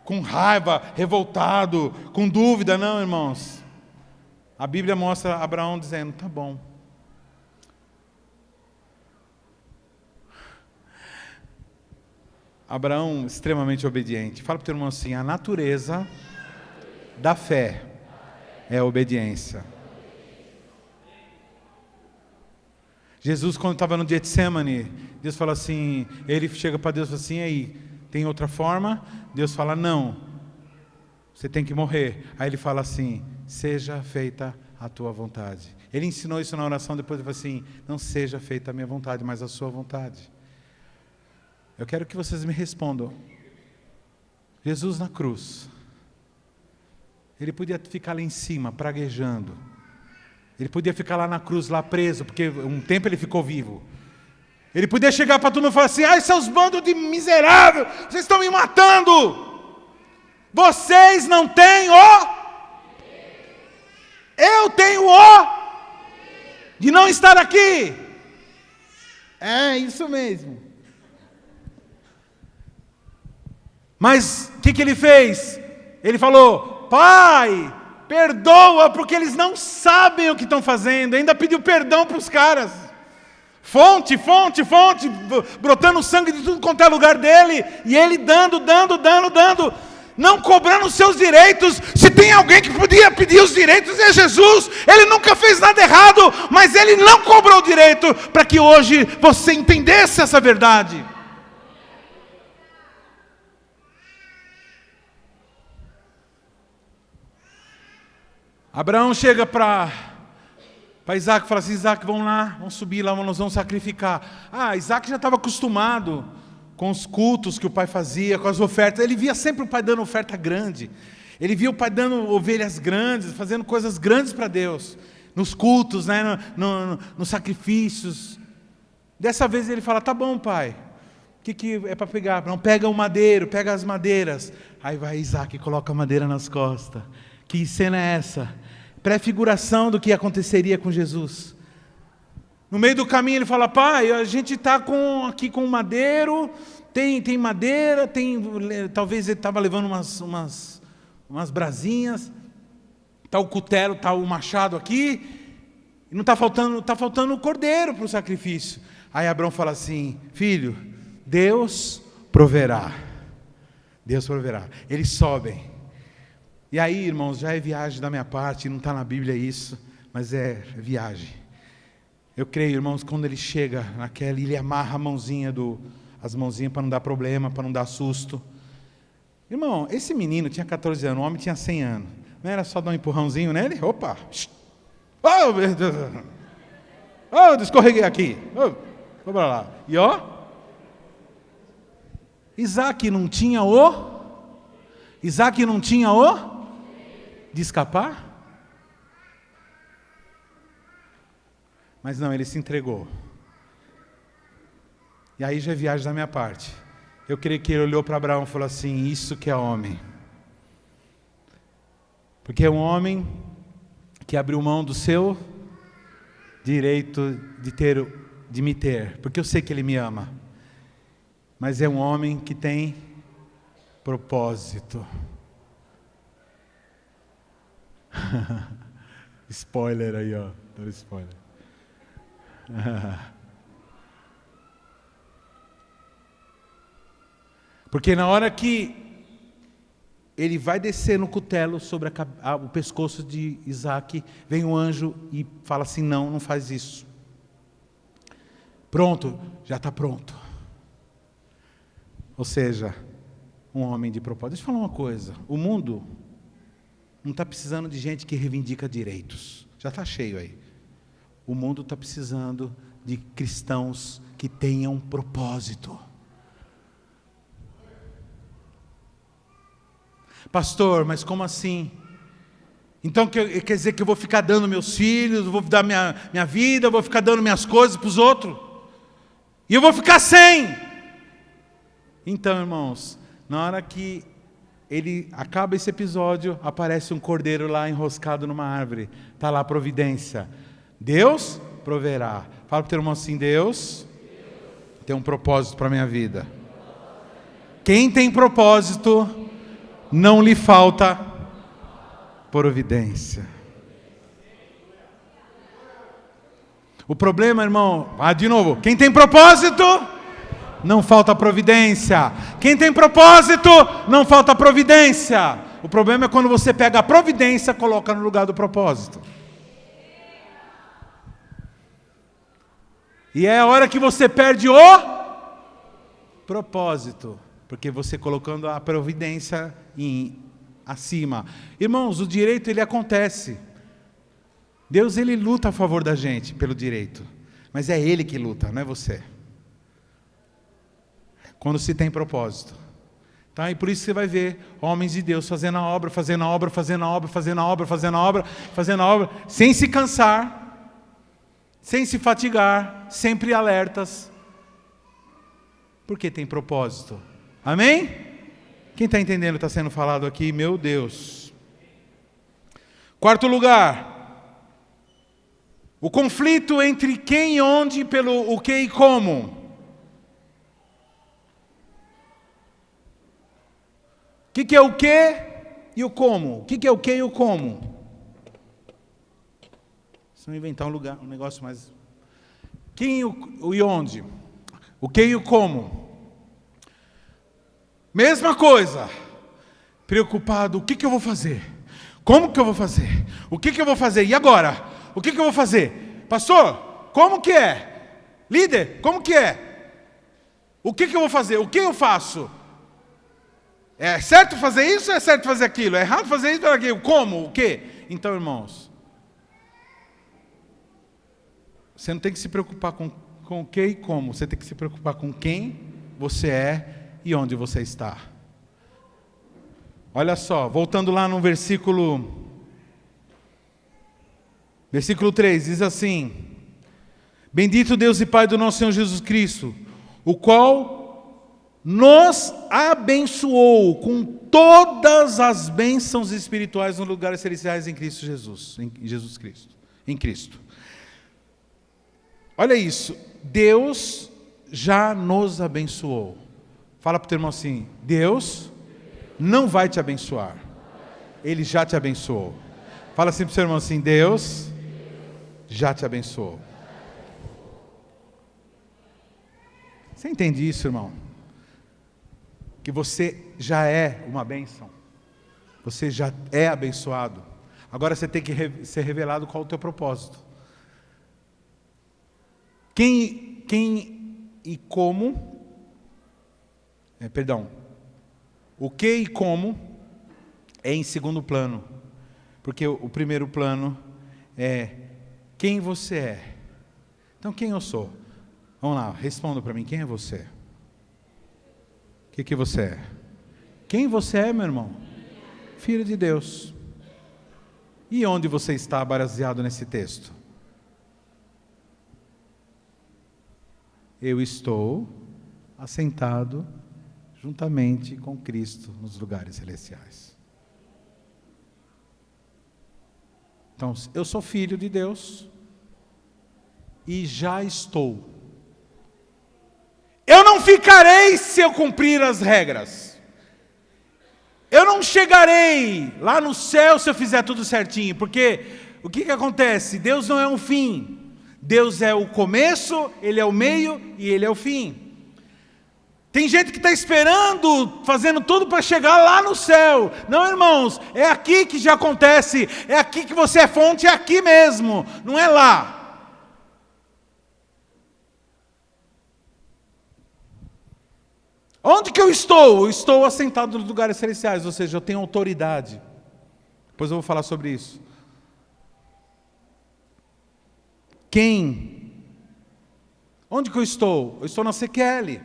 S1: com raiva, revoltado, com dúvida. Não, irmãos. A Bíblia mostra Abraão dizendo: tá bom. Abraão extremamente obediente. Fala para o teu irmão assim: a natureza da fé é a obediência. Jesus, quando estava no Getsemane, Deus fala assim, ele chega para Deus e fala assim: aí, tem outra forma? Deus fala: não, você tem que morrer. Aí ele fala assim: seja feita a tua vontade. Ele ensinou isso na oração, depois ele falou assim: não seja feita a minha vontade, mas a sua vontade. Eu quero que vocês me respondam. Jesus na cruz, ele podia ficar lá em cima, praguejando. Ele podia ficar lá na cruz, lá preso, porque um tempo ele ficou vivo. Ele podia chegar para todo mundo e falar assim: ai, seus bandos de miserável, vocês estão me matando. Vocês não têm Eu tenho o de não estar aqui. É isso mesmo. Mas o que ele fez? Ele falou: Pai, perdoa, porque eles não sabem o que estão fazendo. Ainda pediu perdão para os caras. Fonte, brotando sangue de tudo quanto é lugar dele. E ele dando, não cobrando os seus direitos. Se tem alguém que podia pedir os direitos, é Jesus. Ele nunca fez nada errado, mas ele não cobrou o direito, para que hoje você entendesse essa verdade. Abraão chega para Isaac e fala assim: Isaac, vamos lá, vamos subir lá, nós vamos sacrificar. Isaac já estava acostumado com os cultos que o pai fazia, com as ofertas. Ele via sempre o pai dando oferta grande. Ele via o pai dando ovelhas grandes, fazendo coisas grandes para Deus. Nos cultos, né, nos sacrifícios. Dessa vez ele fala: tá bom, pai. O que é para pegar? Não, pega o madeiro, pega as madeiras. Aí vai Isaac e coloca a madeira nas costas. Que cena é essa? Prefiguração do que aconteceria com Jesus. No meio do caminho ele fala: pai, a gente está aqui com madeiro, tem madeira, talvez ele estava levando umas brasinhas, está o cutelo, está o machado aqui, e não está faltando o cordeiro para o sacrifício. Aí Abraão fala assim: filho, Deus proverá. Deus proverá. Eles sobem. E aí, irmãos, já é viagem da minha parte, não está na Bíblia isso, mas é viagem. Eu creio, irmãos, quando ele chega naquela, ele amarra as mãozinhas para não dar problema, para não dar susto. Irmão, esse menino tinha 14 anos, o homem tinha 100 anos. Não era só dar um empurrãozinho nele? Opa! Oh, meu Deus! Oh, escorreguei aqui! Oh, vou para lá. E Isaac não tinha de escapar? Mas não, ele se entregou. E aí já é viagem da minha parte. Eu creio que ele olhou para Abraão e falou assim: isso que é homem. Porque é um homem que abriu mão do seu direito de me ter. Porque eu sei que ele me ama. Mas é um homem que tem propósito. Spoiler aí, ó. Dando spoiler. Porque na hora que ele vai descer no cutelo sobre o pescoço de Isaac, vem um anjo e fala assim: não faz isso. Pronto, já está pronto. Ou seja, um homem de propósito. Deixa eu falar uma coisa: o mundo não está precisando de gente que reivindica direitos. Já está cheio aí. O mundo está precisando de cristãos que tenham propósito. Pastor, mas como assim? Então quer dizer que eu vou ficar dando meus filhos, vou dar minha vida, eu vou ficar dando minhas coisas para os outros? E eu vou ficar sem? Então, irmãos, na hora que ele acaba esse episódio, aparece um cordeiro lá enroscado numa árvore. Está lá a providência. Deus proverá. Fala para o teu irmão assim: Deus tem um propósito para a minha vida. Quem tem propósito, não lhe falta providência. O problema, irmão, de novo, quem tem propósito, não falta providência. Quem tem propósito, não falta providência. O problema é quando você pega a providência e coloca no lugar do propósito. E é a hora que você perde o propósito, porque você colocando a providência acima. Irmãos, o direito ele acontece. Deus ele luta a favor da gente pelo direito, mas é Ele que luta, não é você. Quando se tem propósito. Tá? E por isso você vai ver homens de Deus fazendo a obra, sem se cansar, sem se fatigar, sempre alertas, porque tem propósito. Amém? Quem está entendendo o que está sendo falado aqui? Meu Deus. Quarto lugar, O conflito entre quem e onde, pelo o que e como. O que é o que e o como? O que é o que e o como? Se não inventar um negócio mais... Quem e onde? O que e o como? Mesma coisa. Preocupado, o que eu vou fazer? Como que eu vou fazer? O que eu vou fazer? E agora? O que eu vou fazer? Pastor, como que é? Líder, como que é? O que eu vou fazer? O que eu faço? É certo fazer isso ou é certo fazer aquilo? É errado fazer isso ou aquilo? Como? O quê? Então, irmãos, você não tem que se preocupar com o que e como. Você tem que se preocupar com quem você é e onde você está. Olha só, voltando lá no versículo 3, diz assim: Bendito Deus e Pai do nosso Senhor Jesus Cristo, o qual nos abençoou com todas as bênçãos espirituais nos lugares celestiais em Cristo Jesus, em Jesus Cristo, em Cristo. Olha isso, Deus já nos abençoou. Fala para o teu irmão assim: Deus não vai te abençoar, Ele já te abençoou. Fala assim para o seu irmão assim: Deus já te abençoou. Você entende isso, irmão? Que você já é uma bênção. Você já é abençoado. Agora você tem que ser revelado qual é o teu propósito. Quem e como... O que e como é em segundo plano. Porque o primeiro plano é quem você é. Então, quem eu sou? Vamos lá, responda para mim, quem é você? O que você é? Quem você é, meu irmão? Filho de Deus. E onde você está baseado nesse texto? Eu estou assentado juntamente com Cristo nos lugares celestiais. Então, eu sou filho de Deus e já estou. Eu não ficarei se eu cumprir as regras. Eu não chegarei lá no céu se eu fizer tudo certinho, porque o que acontece? Deus não é um fim. Deus é o começo, Ele é o meio e Ele é o fim. Tem gente que está esperando, fazendo tudo para chegar lá no céu. Não, irmãos, é aqui que já acontece, é aqui que você é fonte, é aqui mesmo, não é lá. Onde que eu estou? Eu estou assentado nos lugares celestiais, ou seja, eu tenho autoridade. Depois eu vou falar sobre isso. Quem? Onde que eu estou? Eu estou na CQL.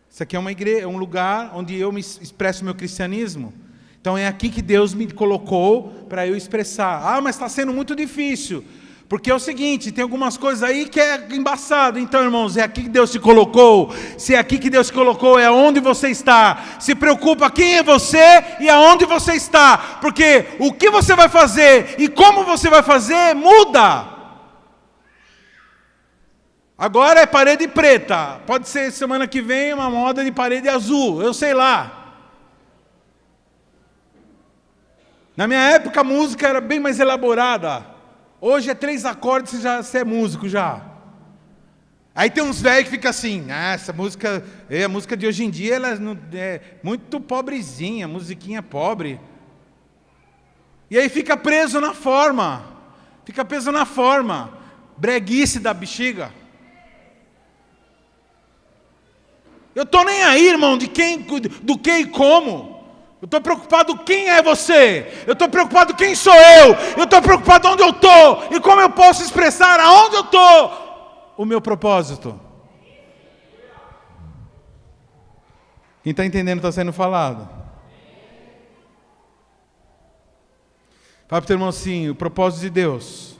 S1: Isso aqui é uma igreja, é um lugar onde eu me expresso meu cristianismo. Então é aqui que Deus me colocou para eu expressar. Ah, mas está sendo muito difícil. Porque é o seguinte, tem algumas coisas aí que é embaçado. Então, irmãos, é aqui que Deus te colocou. Se é aqui que Deus te colocou, é onde você está. Se preocupa quem é você e aonde você está. Porque o que você vai fazer e como você vai fazer muda. Agora é parede preta. Pode ser semana que vem uma moda de parede azul. Eu sei lá. Na minha época a música era bem mais elaborada. Hoje é 3 acordes e você é músico já. Aí tem uns velhos que ficam assim, essa música, a música de hoje em dia ela é muito pobrezinha, musiquinha pobre. E aí fica preso na forma. Breguice da bexiga. Eu estou nem aí, irmão, do que e como. Eu estou preocupado quem é você. Eu estou preocupado quem sou eu. Eu estou preocupado onde eu estou. E como eu posso expressar aonde eu estou o meu propósito. Quem está entendendo está sendo falado. Fala para o teu irmão assim, o propósito de Deus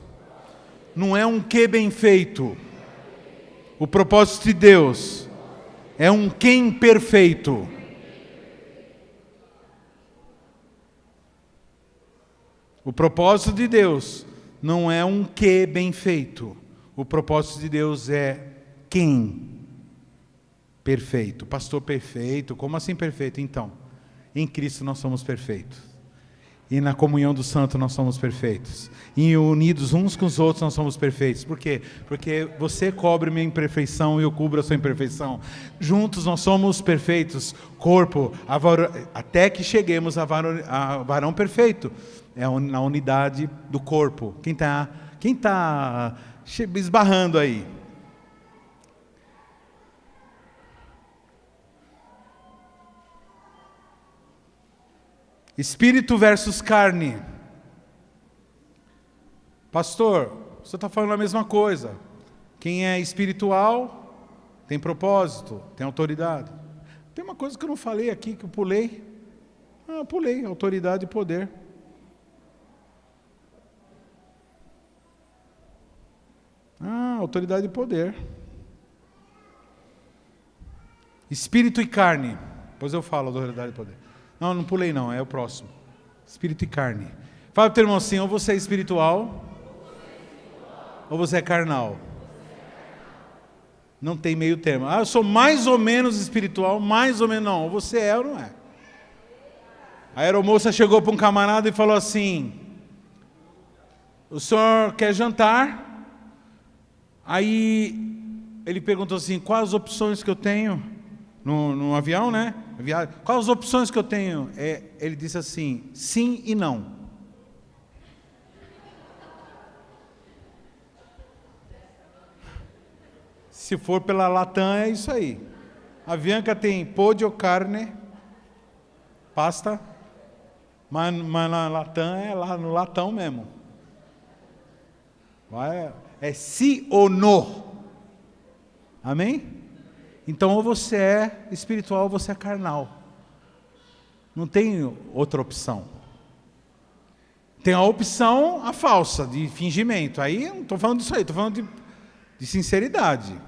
S1: não é um que bem feito. O propósito de Deus é um quem perfeito. O propósito de Deus não é um que bem feito. O propósito de Deus é quem perfeito. Pastor perfeito, como assim perfeito? Então, em Cristo nós somos perfeitos. E na comunhão do santo nós somos perfeitos. E unidos uns com os outros nós somos perfeitos. Por quê? Porque você cobre minha imperfeição e eu cubro a sua imperfeição. Juntos nós somos perfeitos. Corpo, até que cheguemos a varão perfeito. É na unidade do corpo. Quem está esbarrando aí? Espírito versus carne. Pastor, você está falando a mesma coisa. Quem é espiritual tem propósito, tem autoridade. Tem uma coisa que eu não falei aqui, que eu pulei. Eu pulei, autoridade e poder. Autoridade e poder. Espírito e carne. Depois eu falo autoridade e poder. Não pulei não, é o próximo. Espírito e carne. Fala para o teu irmão assim, ou você é espiritual, ou você é carnal. Não tem meio termo. Eu sou mais ou menos espiritual, mais ou menos não. Ou você é ou não é. A aeromoça chegou para um camarada e falou assim, o senhor quer jantar? Aí ele perguntou assim, quais as opções que eu tenho? No avião, né? Quais as opções que eu tenho? Ele disse assim, sim e não. Se for pela Latam, é isso aí. A Bianca tem pollo, carne, pasta, mas na Latam é lá no latão mesmo. É sim ou não. Amém? Então, ou você é espiritual ou você é carnal. Não tem outra opção. Tem a opção, a falsa, de fingimento. Aí, eu não estou falando disso aí, estou falando de sinceridade.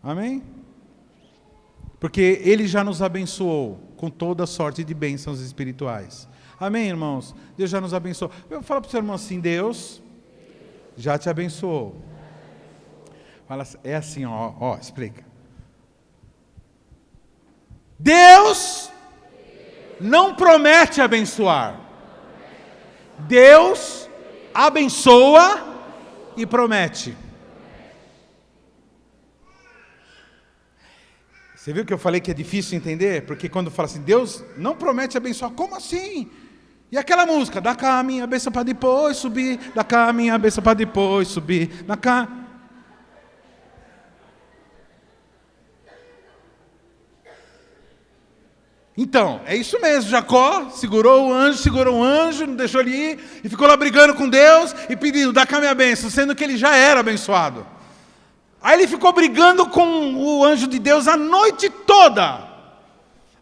S1: Amém? Porque Ele já nos abençoou com toda sorte de bênçãos espirituais. Amém, irmãos? Deus já nos abençoou. Eu falo para o seu irmão assim, Deus já te abençoou. Fala, é assim, ó, explica. Deus não promete abençoar. Deus abençoa e promete. Você viu que eu falei que é difícil entender? Porque quando fala assim, Deus não promete abençoar, como assim? E aquela música, dá cá a minha bênção para depois subir, dá cá a minha bênção para depois subir, dá cá... Então, é isso mesmo, Jacó segurou o anjo, não deixou ele ir, e ficou lá brigando com Deus e pedindo, dá cá a minha bênção, sendo que ele já era abençoado. Aí ele ficou brigando com o anjo de Deus a noite toda.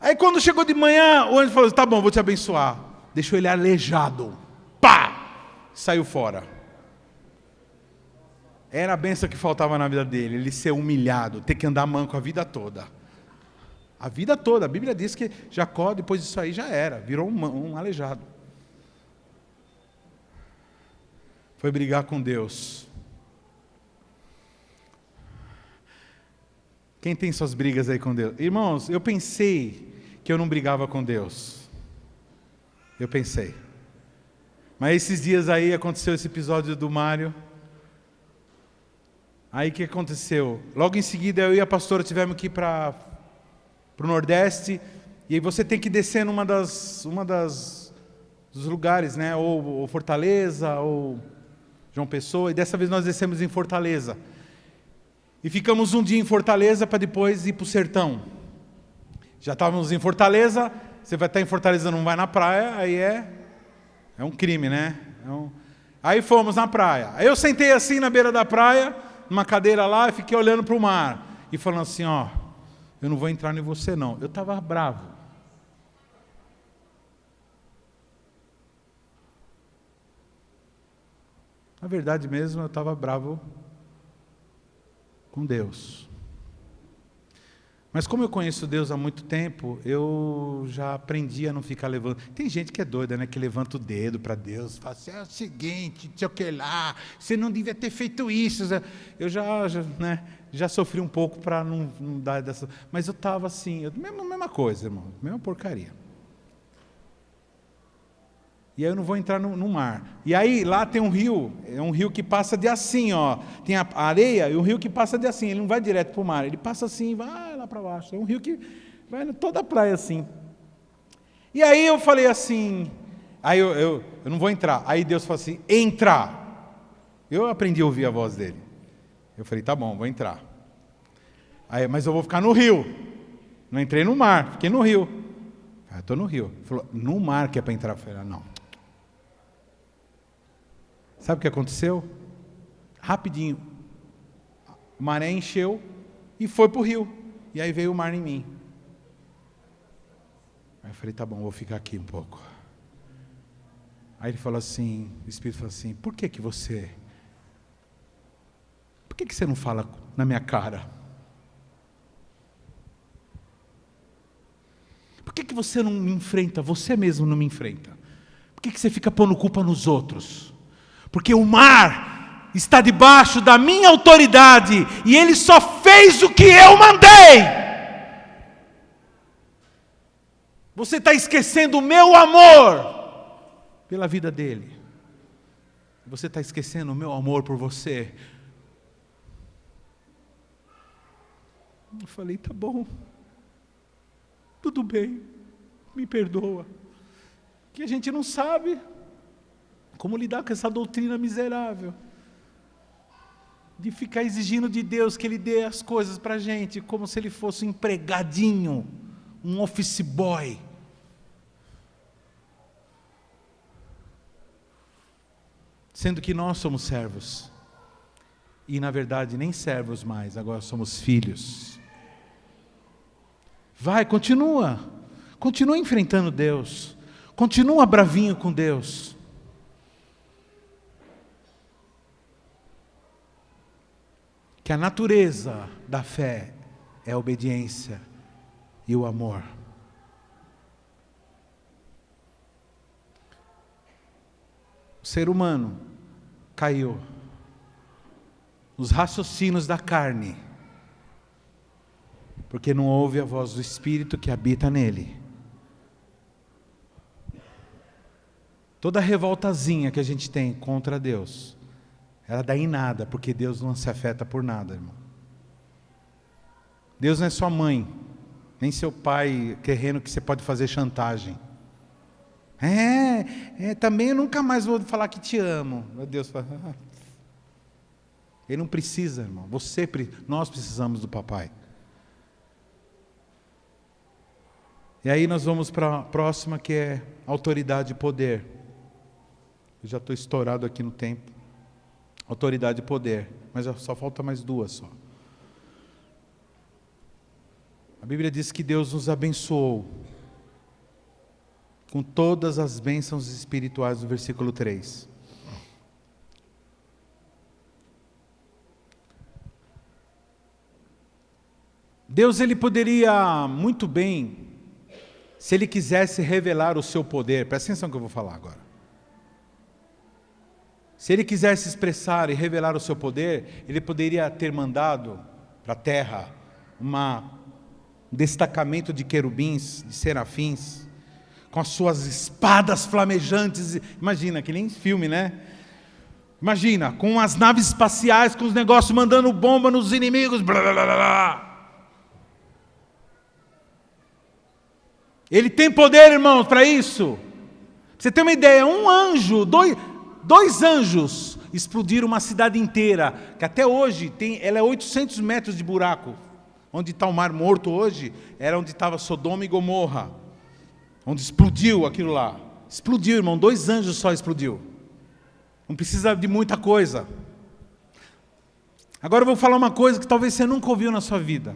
S1: Aí quando chegou de manhã, o anjo falou, tá bom, vou te abençoar. Deixou ele aleijado. Pá! Saiu fora. Era a bênção que faltava na vida dele, ele ser humilhado, ter que andar manco a vida toda. A vida toda, a Bíblia diz que Jacó, depois disso aí, já era, virou um aleijado. Foi brigar com Deus. Quem tem suas brigas aí com Deus? Irmãos, eu pensei que eu não brigava com Deus. Eu pensei. Mas esses dias aí aconteceu esse episódio do Mário. Aí o que aconteceu? Logo em seguida eu e a pastora tivemos que ir para o Nordeste, e aí você tem que descer numa dos lugares, né? Ou Fortaleza, ou João Pessoa, e dessa vez nós descemos em Fortaleza. E ficamos um dia em Fortaleza para depois ir para o sertão. Já estávamos em Fortaleza, você vai estar em Fortaleza, não vai na praia, aí é um crime, né? Aí fomos na praia. Aí eu sentei assim na beira da praia, numa cadeira lá, e fiquei olhando para o mar, e falando assim, ó, eu não vou entrar em você não. Eu estava bravo. Na verdade mesmo, eu estava bravo com Deus. Mas como eu conheço Deus há muito tempo, eu já aprendi a não ficar levando. Tem gente que é doida, né? Que levanta o dedo para Deus, fala assim, é o seguinte, sei o que lá, você não devia ter feito isso. Eu já sofri um pouco para não dar dessa... Mas eu estava assim, mesma coisa, irmão, mesma porcaria. E aí eu não vou entrar no mar. E aí lá tem um rio, é um rio que passa de assim, ó. Tem a areia e um rio que passa de assim, ele não vai direto para o mar, ele passa assim e vai lá para baixo. É um rio que vai toda a praia assim. E aí eu falei assim, aí eu não vou entrar. Aí Deus falou assim, entra. Eu aprendi a ouvir a voz dele. Eu falei, tá bom, vou entrar. Aí, mas eu vou ficar no rio. Não entrei no mar, fiquei no rio. Eu estou no rio. Ele falou, no mar que é para entrar. Eu falei, não. Sabe o que aconteceu? Rapidinho, a maré encheu e foi para o rio. E aí veio o mar em mim. Aí eu falei, tá bom, vou ficar aqui um pouco. Aí ele falou assim, o Espírito falou assim, por que você não fala na minha cara? Por que você não me enfrenta, você mesmo não me enfrenta? Por que você fica pondo culpa nos outros? Porque o mar está debaixo da minha autoridade e ele só fez o que eu mandei. Você está esquecendo o meu amor pela vida dele. Você está esquecendo o meu amor por você. Eu falei, tá bom. Tudo bem, me perdoa. Que a gente não sabe como lidar com essa doutrina miserável. De ficar exigindo de Deus que Ele dê as coisas para a gente, como se Ele fosse um empregadinho, um office boy. Sendo que nós somos servos. E na verdade nem servos mais, agora somos filhos. Vai, continua enfrentando Deus, continua bravinho com Deus. Que a natureza da fé é a obediência e o amor. O ser humano caiu nos raciocínios da carne, porque não ouve a voz do Espírito que habita nele. Toda revoltazinha que a gente tem contra Deus, ela dá em nada, porque Deus não se afeta por nada, irmão. Deus não é sua mãe, nem seu pai terreno que você pode fazer chantagem. Também eu nunca mais vou falar que te amo. Deus fala, Ele não precisa, irmão. Nós precisamos do papai. E aí nós vamos para a próxima, que é autoridade e poder. Eu já estou estourado aqui no tempo. Autoridade e poder. Mas só falta mais duas só. A Bíblia diz que Deus nos abençoou com todas as bênçãos espirituais do versículo 3. Deus, Ele poderia muito bem, se Ele quisesse revelar o seu poder, presta atenção no que eu vou falar agora. Se Ele quisesse expressar e revelar o seu poder, Ele poderia ter mandado para a terra um destacamento de querubins, de serafins, com as suas espadas flamejantes. Imagina, que nem filme, né? Imagina, com as naves espaciais, com os negócios mandando bomba nos inimigos. Blá, blá, blá, blá. Ele tem poder, irmãos, para isso. Pra você ter uma ideia, um anjo, dois anjos explodiram uma cidade inteira, que até hoje ela é 800 metros de buraco. Onde está o Mar Morto hoje, era onde estava Sodoma e Gomorra. Onde explodiu aquilo lá. Explodiu, irmão, 2 anjos só explodiu. Não precisa de muita coisa. Agora eu vou falar uma coisa que talvez você nunca ouviu na sua vida.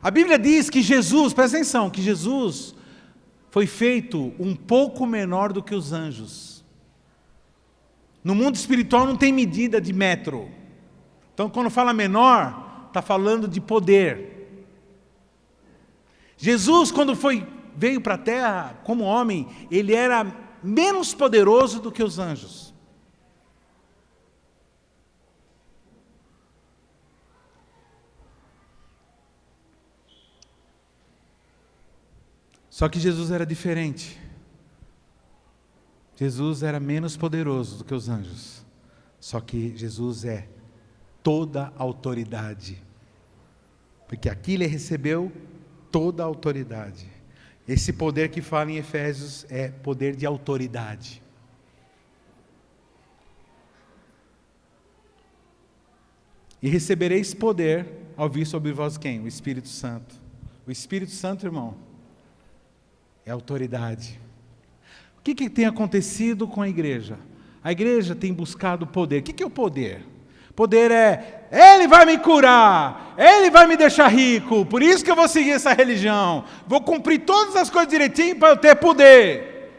S1: A Bíblia diz que Jesus, presta atenção, que Jesus foi feito um pouco menor do que os anjos. No mundo espiritual não tem medida de metro. Então quando fala menor, está falando de poder. Jesus, quando veio para a terra como homem, ele era menos poderoso do que os anjos. Só que Jesus era diferente. Jesus era menos poderoso do que os anjos. Só que Jesus é toda a autoridade. Porque aqui ele recebeu toda a autoridade. Esse poder que fala em Efésios é poder de autoridade. E recebereis poder ao vir sobre vós quem? O Espírito Santo. O Espírito Santo, irmão, é autoridade. O que tem acontecido com a igreja? A igreja tem buscado poder. O que é o poder? Poder é, Ele vai me curar, Ele vai me deixar rico, por isso que eu vou seguir essa religião. Vou cumprir todas as coisas direitinho para eu ter poder.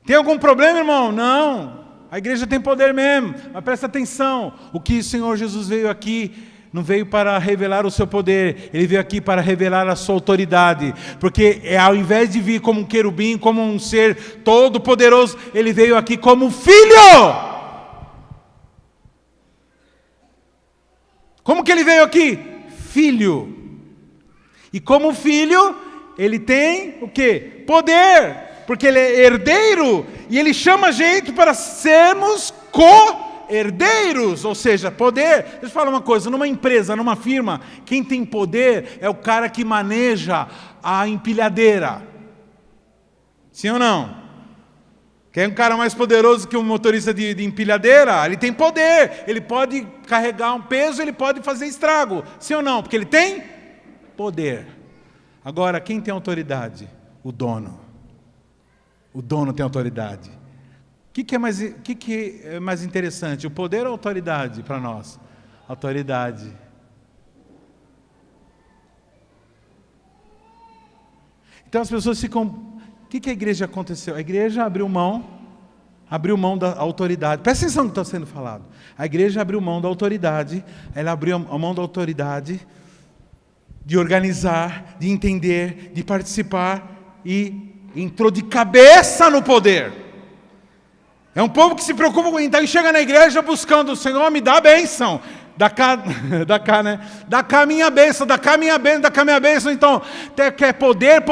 S1: Tem algum problema, irmão? Não. A igreja tem poder mesmo, mas presta atenção. O que o Senhor Jesus veio aqui, não veio para revelar o seu poder, Ele veio aqui para revelar a sua autoridade, porque ao invés de vir como um querubim, como um ser todo poderoso, Ele veio aqui como filho. Como que Ele veio aqui? Filho. E como filho, Ele tem o quê? Poder, porque Ele é herdeiro, e Ele chama a gente para sermos co-herdeiros, ou seja, poder. Deixa eu falar uma coisa, numa empresa, numa firma, quem tem poder é o cara que maneja a empilhadeira. Sim ou não? Quer um cara mais poderoso que um motorista de empilhadeira? Ele tem poder, ele pode carregar um peso, ele pode fazer estrago. Sim ou não? Porque ele tem poder. Agora, quem tem autoridade? O dono. O dono tem autoridade. O que é mais interessante? O poder ou a autoridade para nós? Autoridade. Então as pessoas ficam... O que a igreja aconteceu? A igreja abriu mão da autoridade. Presta atenção no que está sendo falado. A igreja abriu mão da autoridade, ela abriu a mão da autoridade de organizar, de entender, de participar e entrou de cabeça no poder. É um povo que se preocupa com então chega na igreja buscando o Senhor, me dá a bênção. Dá cá, a minha bênção, dá cá a minha bênção. Então, quer poder.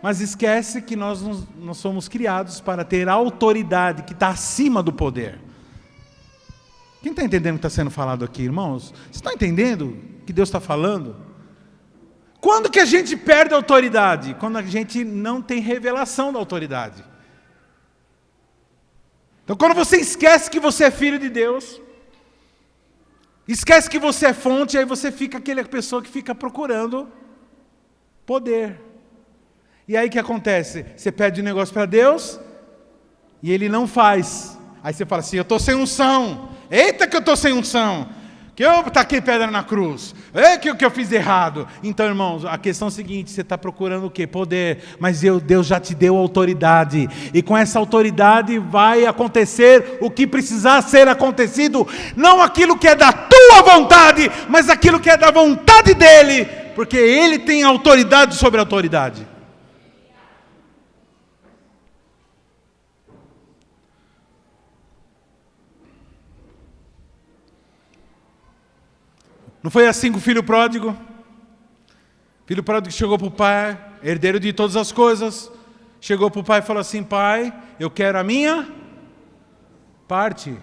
S1: Mas esquece que nós somos criados para ter autoridade que está acima do poder. Quem está entendendo o que está sendo falado aqui, irmãos? Vocês estão entendendo o que Deus está falando? Quando que a gente perde a autoridade? Quando a gente não tem revelação da autoridade. Então, quando você esquece que você é filho de Deus, esquece que você é fonte, aí você fica aquela pessoa que fica procurando poder. E aí o que acontece? Você pede um negócio para Deus e Ele não faz. Aí você fala assim, eu estou sem unção. Eita que eu estou sem unção. Que eu taquei pedra na cruz. Que eu fiz errado. Então, irmãos, a questão é a seguinte, você está procurando o quê? Poder. Mas Deus já te deu autoridade. E com essa autoridade vai acontecer o que precisar ser acontecido. Não aquilo que é da tua vontade, mas aquilo que é da vontade dEle. Porque Ele tem autoridade sobre a autoridade. Não foi assim com o filho pródigo? Filho pródigo que chegou para o pai, herdeiro de todas as coisas, chegou para o pai e falou assim, pai, eu quero a minha parte.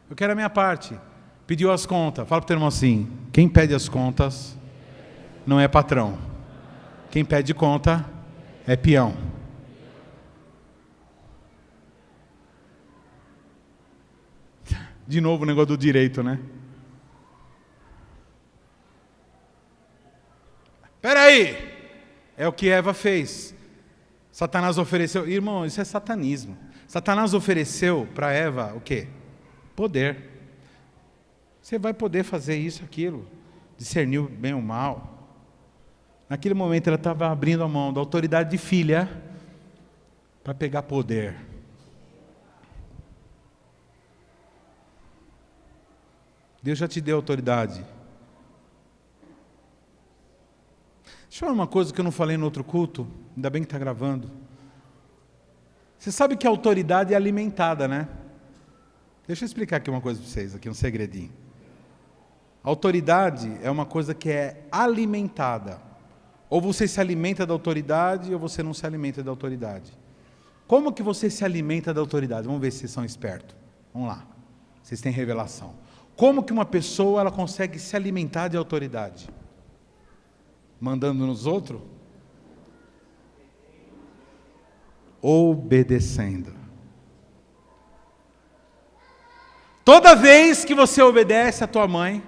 S1: Eu quero a minha parte. Pediu as contas. Fala para o teu irmão assim, quem pede as contas não é patrão. Quem pede conta é peão. De novo o negócio do direito, né? Espera aí, é o que Eva fez. Satanás ofereceu, irmão, isso é satanismo. Satanás ofereceu para Eva o quê? Poder. Você vai poder fazer isso, aquilo, discernir o bem ou o mal. Naquele momento ela estava abrindo a mão da autoridade de filha para pegar poder. Deus já te deu autoridade. Deixa eu falar uma coisa que eu não falei no outro culto, ainda bem que está gravando. Você sabe que a autoridade é alimentada, né? Deixa eu explicar aqui uma coisa para vocês, aqui um segredinho. A autoridade é uma coisa que é alimentada. Ou você se alimenta da autoridade, ou você não se alimenta da autoridade. Como que você se alimenta da autoridade? Vamos ver se vocês são espertos. Vamos lá. Vocês têm revelação. Como que uma pessoa ela consegue se alimentar de autoridade? Mandando nos outros? Obedecendo. Toda vez que você obedece a tua mãe,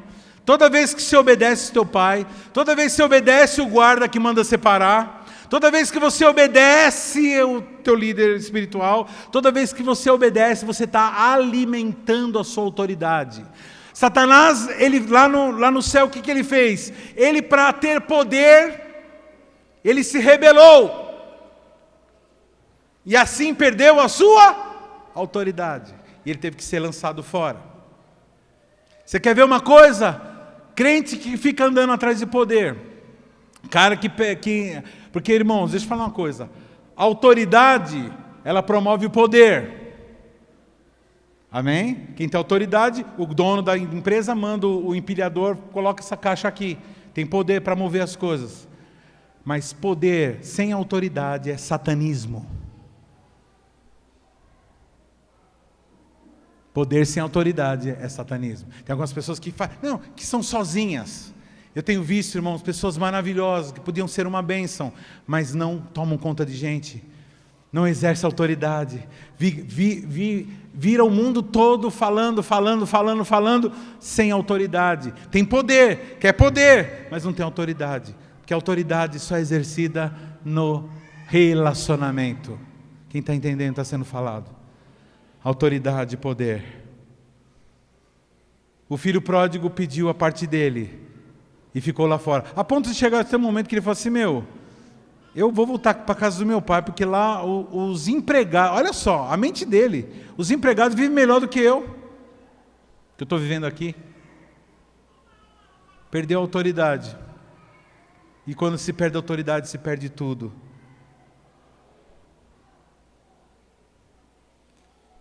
S1: toda vez que você obedece o teu pai, toda vez que você obedece o guarda que manda separar, toda vez que você obedece o teu líder espiritual, toda vez que você obedece, você está alimentando a sua autoridade. Satanás, ele lá no céu, o que ele fez? Ele, para ter poder, ele se rebelou. E assim perdeu a sua autoridade. E ele teve que ser lançado fora. Você quer ver uma coisa? Crente que fica andando atrás de poder. Cara que... Porque, irmãos, deixa eu falar uma coisa. A autoridade, ela promove o poder. Amém? Quem tem autoridade, o dono da empresa manda o empilhador, coloca essa caixa aqui. Tem poder para mover as coisas. Mas poder sem autoridade é satanismo. Poder sem autoridade é satanismo. Tem algumas pessoas que são sozinhas. Eu tenho visto, irmãos, pessoas maravilhosas que podiam ser uma bênção, mas não tomam conta de gente, não exercem autoridade, vira o mundo todo falando, sem autoridade. Tem poder, quer poder, mas não tem autoridade, porque a autoridade só é exercida no relacionamento. Quem está entendendo está sendo falado. Autoridade e poder. O filho pródigo pediu a parte dele e ficou lá fora, a ponto de chegar até um momento que ele falou assim: eu vou voltar para a casa do meu pai, porque lá os empregados, olha só, a mente dele, os empregados vivem melhor do que eu estou vivendo aqui. Perdeu a autoridade. E quando se perde a autoridade, se perde tudo.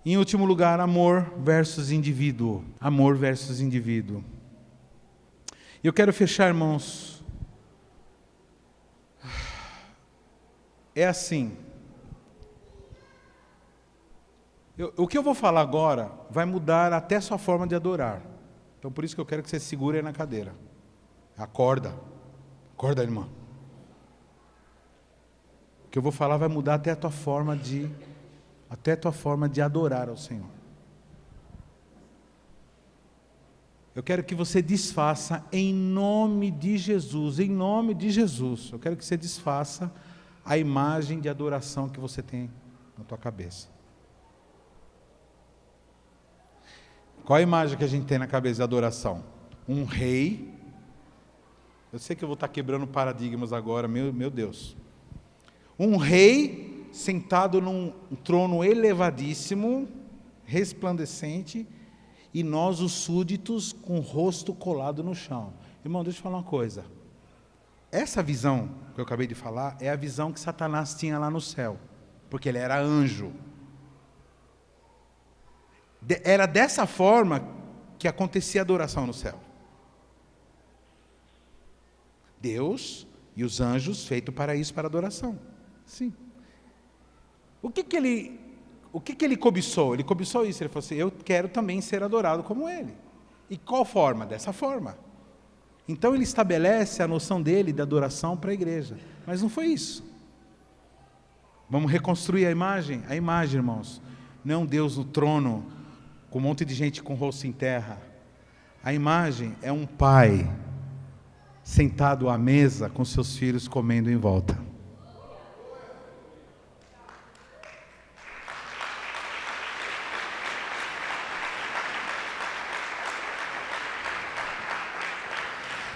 S1: Em último lugar, amor versus indivíduo. Amor versus indivíduo. Eu quero fechar, irmãos. É assim. O que eu vou falar agora vai mudar até a sua forma de adorar. Então, por isso que eu quero que você segure aí na cadeira. Acorda. Acorda, irmã. O que eu vou falar vai mudar até a tua forma de adorar ao Senhor. Eu quero que você desfaça em nome de Jesus, eu quero que você desfaça a imagem de adoração que você tem na tua cabeça. Qual a imagem que a gente tem na cabeça de adoração? Um rei. Eu sei que eu vou estar quebrando paradigmas agora, meu Deus. Um rei sentado num trono elevadíssimo, resplandecente, e nós, os súditos, com o rosto colado no chão. Irmão, deixa eu falar uma coisa. Essa visão que eu acabei de falar é a visão que Satanás tinha lá no céu, porque ele era anjo. Era dessa forma que acontecia a adoração no céu. Deus e os anjos feitos para isso, para adoração. Sim. O que ele cobiçou? Ele cobiçou isso. Ele falou assim: eu quero também ser adorado como ele. E qual forma? Dessa forma. Então ele estabelece a noção dele de adoração para a igreja. Mas não foi isso. Vamos reconstruir a imagem? A imagem, irmãos, não é um Deus no trono, com um monte de gente com o rosto em terra. A imagem é um pai sentado à mesa com seus filhos comendo em volta.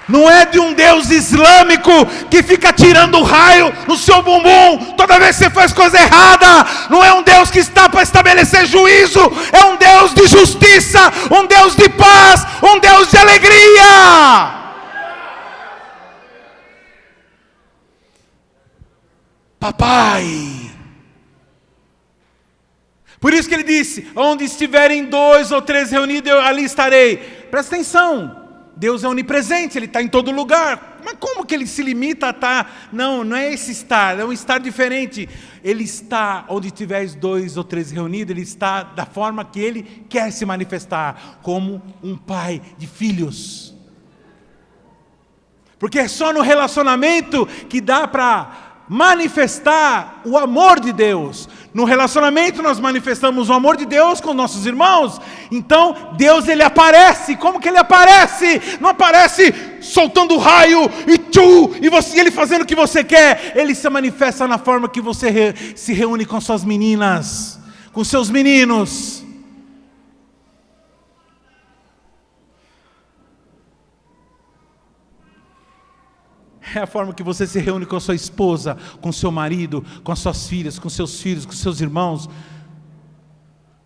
S1: Não é de um Deus islâmico que fica tirando raio no seu bumbum toda vez que você faz coisa errada. Não é um Deus que está para estabelecer juízo. É um Deus de justiça, um Deus de paz, um Deus de alegria. Papai. Por isso que ele disse, onde estiverem 2 ou 3 reunidos, eu ali estarei. Presta atenção, Deus é onipresente, Ele está em todo lugar. Mas como que Ele se limita a estar? Não é esse estar, é um estar diferente. Ele está onde tiveres 2 ou 3 reunidos, Ele está da forma que Ele quer se manifestar, como um pai de filhos. Porque é só no relacionamento que dá para manifestar o amor de Deus. No relacionamento nós manifestamos o amor de Deus com nossos irmãos. Então Deus, Ele aparece. Como que Ele aparece? Não aparece soltando raio e Ele fazendo o que você quer. Ele se manifesta na forma que você se reúne com suas meninas, com seus meninos. É a forma que você se reúne com a sua esposa, com seu marido, com as suas filhas, com seus filhos, com seus irmãos.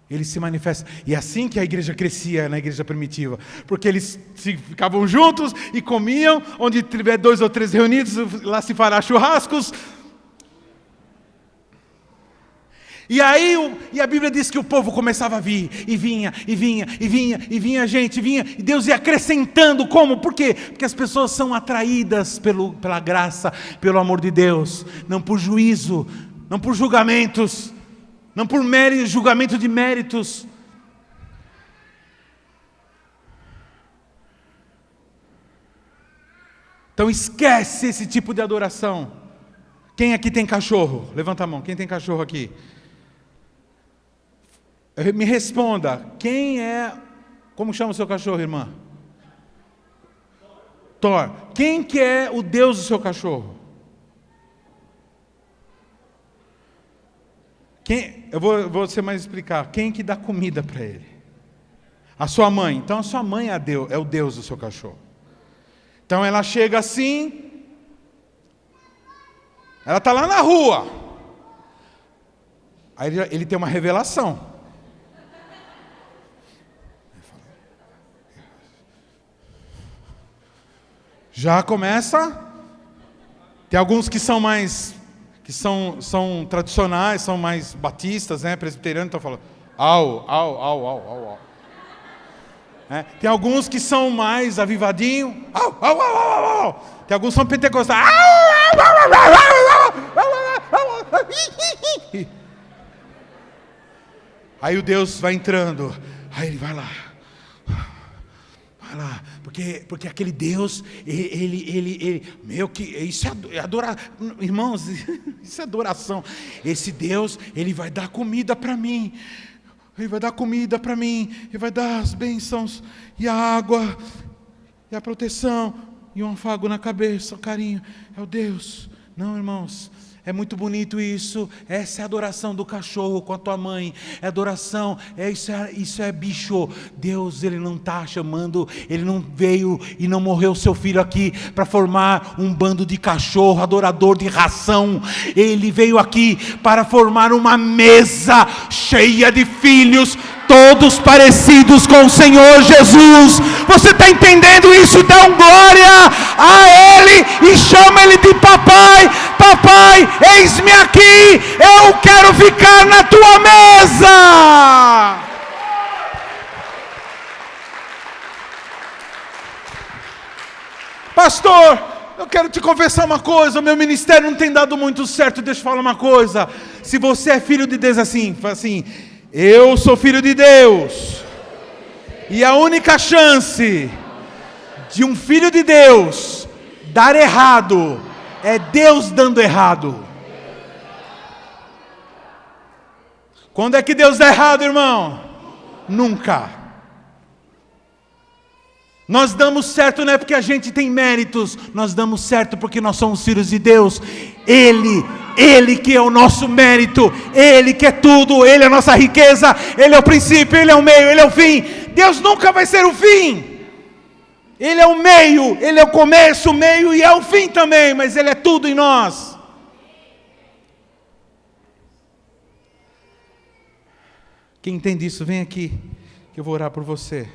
S1: Ele se manifesta. E é assim que a igreja crescia na igreja primitiva. Porque eles ficavam juntos e comiam. Onde tiver 2 ou 3 reunidos, lá se fará churrascos. E aí, a Bíblia diz que o povo começava a vir, e vinha gente, e Deus ia acrescentando. Como? Por quê? Porque as pessoas são atraídas pela graça, pelo amor de Deus, não por juízo, não por julgamentos, não por julgamento de méritos. Então esquece esse tipo de adoração. Quem aqui tem cachorro? Levanta a mão, quem tem cachorro aqui? Me responda, quem é... Como chama o seu cachorro, irmã? Thor. Quem que é o Deus do seu cachorro? Eu vou ser mais explicar. Quem que dá comida para ele? A sua mãe. Então a sua mãe é o Deus do seu cachorro. Então ela chega assim, ela está lá na rua. Aí ele tem uma revelação. Já começa. Tem alguns que são mais, que são tradicionais, são mais batistas, né, presbiterianos, estão falando au. Tem alguns que são mais avivadinhos, au. Tem alguns que são pentecostais, Aí o Deus vai entrando, aí ele vai lá, porque aquele Deus, isso é adoração, irmãos, isso é adoração. Esse Deus, Ele vai dar comida para mim, Ele vai dar as bênçãos, e a água, e a proteção, e um afago na cabeça, carinho, é o Deus. Não, irmãos, é muito bonito isso. Essa é a adoração do cachorro com a tua mãe. É adoração, isso é bicho. Deus, Ele não está chamando, Ele não veio e não morreu seu filho aqui para formar um bando de cachorro, adorador de ração. Ele veio aqui para formar uma mesa cheia de filhos, todos parecidos com o Senhor Jesus. Você está entendendo isso? Dá glória a Ele e chama Ele de papai. Papai, eis-me aqui, eu quero ficar na tua mesa. Pastor, eu quero te confessar uma coisa, o meu ministério não tem dado muito certo. Deixa eu falar uma coisa. Se você é filho de Deus, fala assim, eu sou filho de Deus, e a única chance de um filho de Deus dar errado é Deus dando errado. Quando é que Deus dá errado, irmão? Nunca. Nós damos certo não é porque a gente tem méritos, nós damos certo porque nós somos filhos de Deus. Ele que é o nosso mérito, Ele que é tudo, Ele é a nossa riqueza, Ele é o princípio, Ele é o meio, Ele é o fim. Deus nunca vai ser o fim. Ele é o meio, Ele é o começo, o meio e é o fim também, mas Ele é tudo em nós. Quem entende isso, vem aqui, que eu vou orar por você.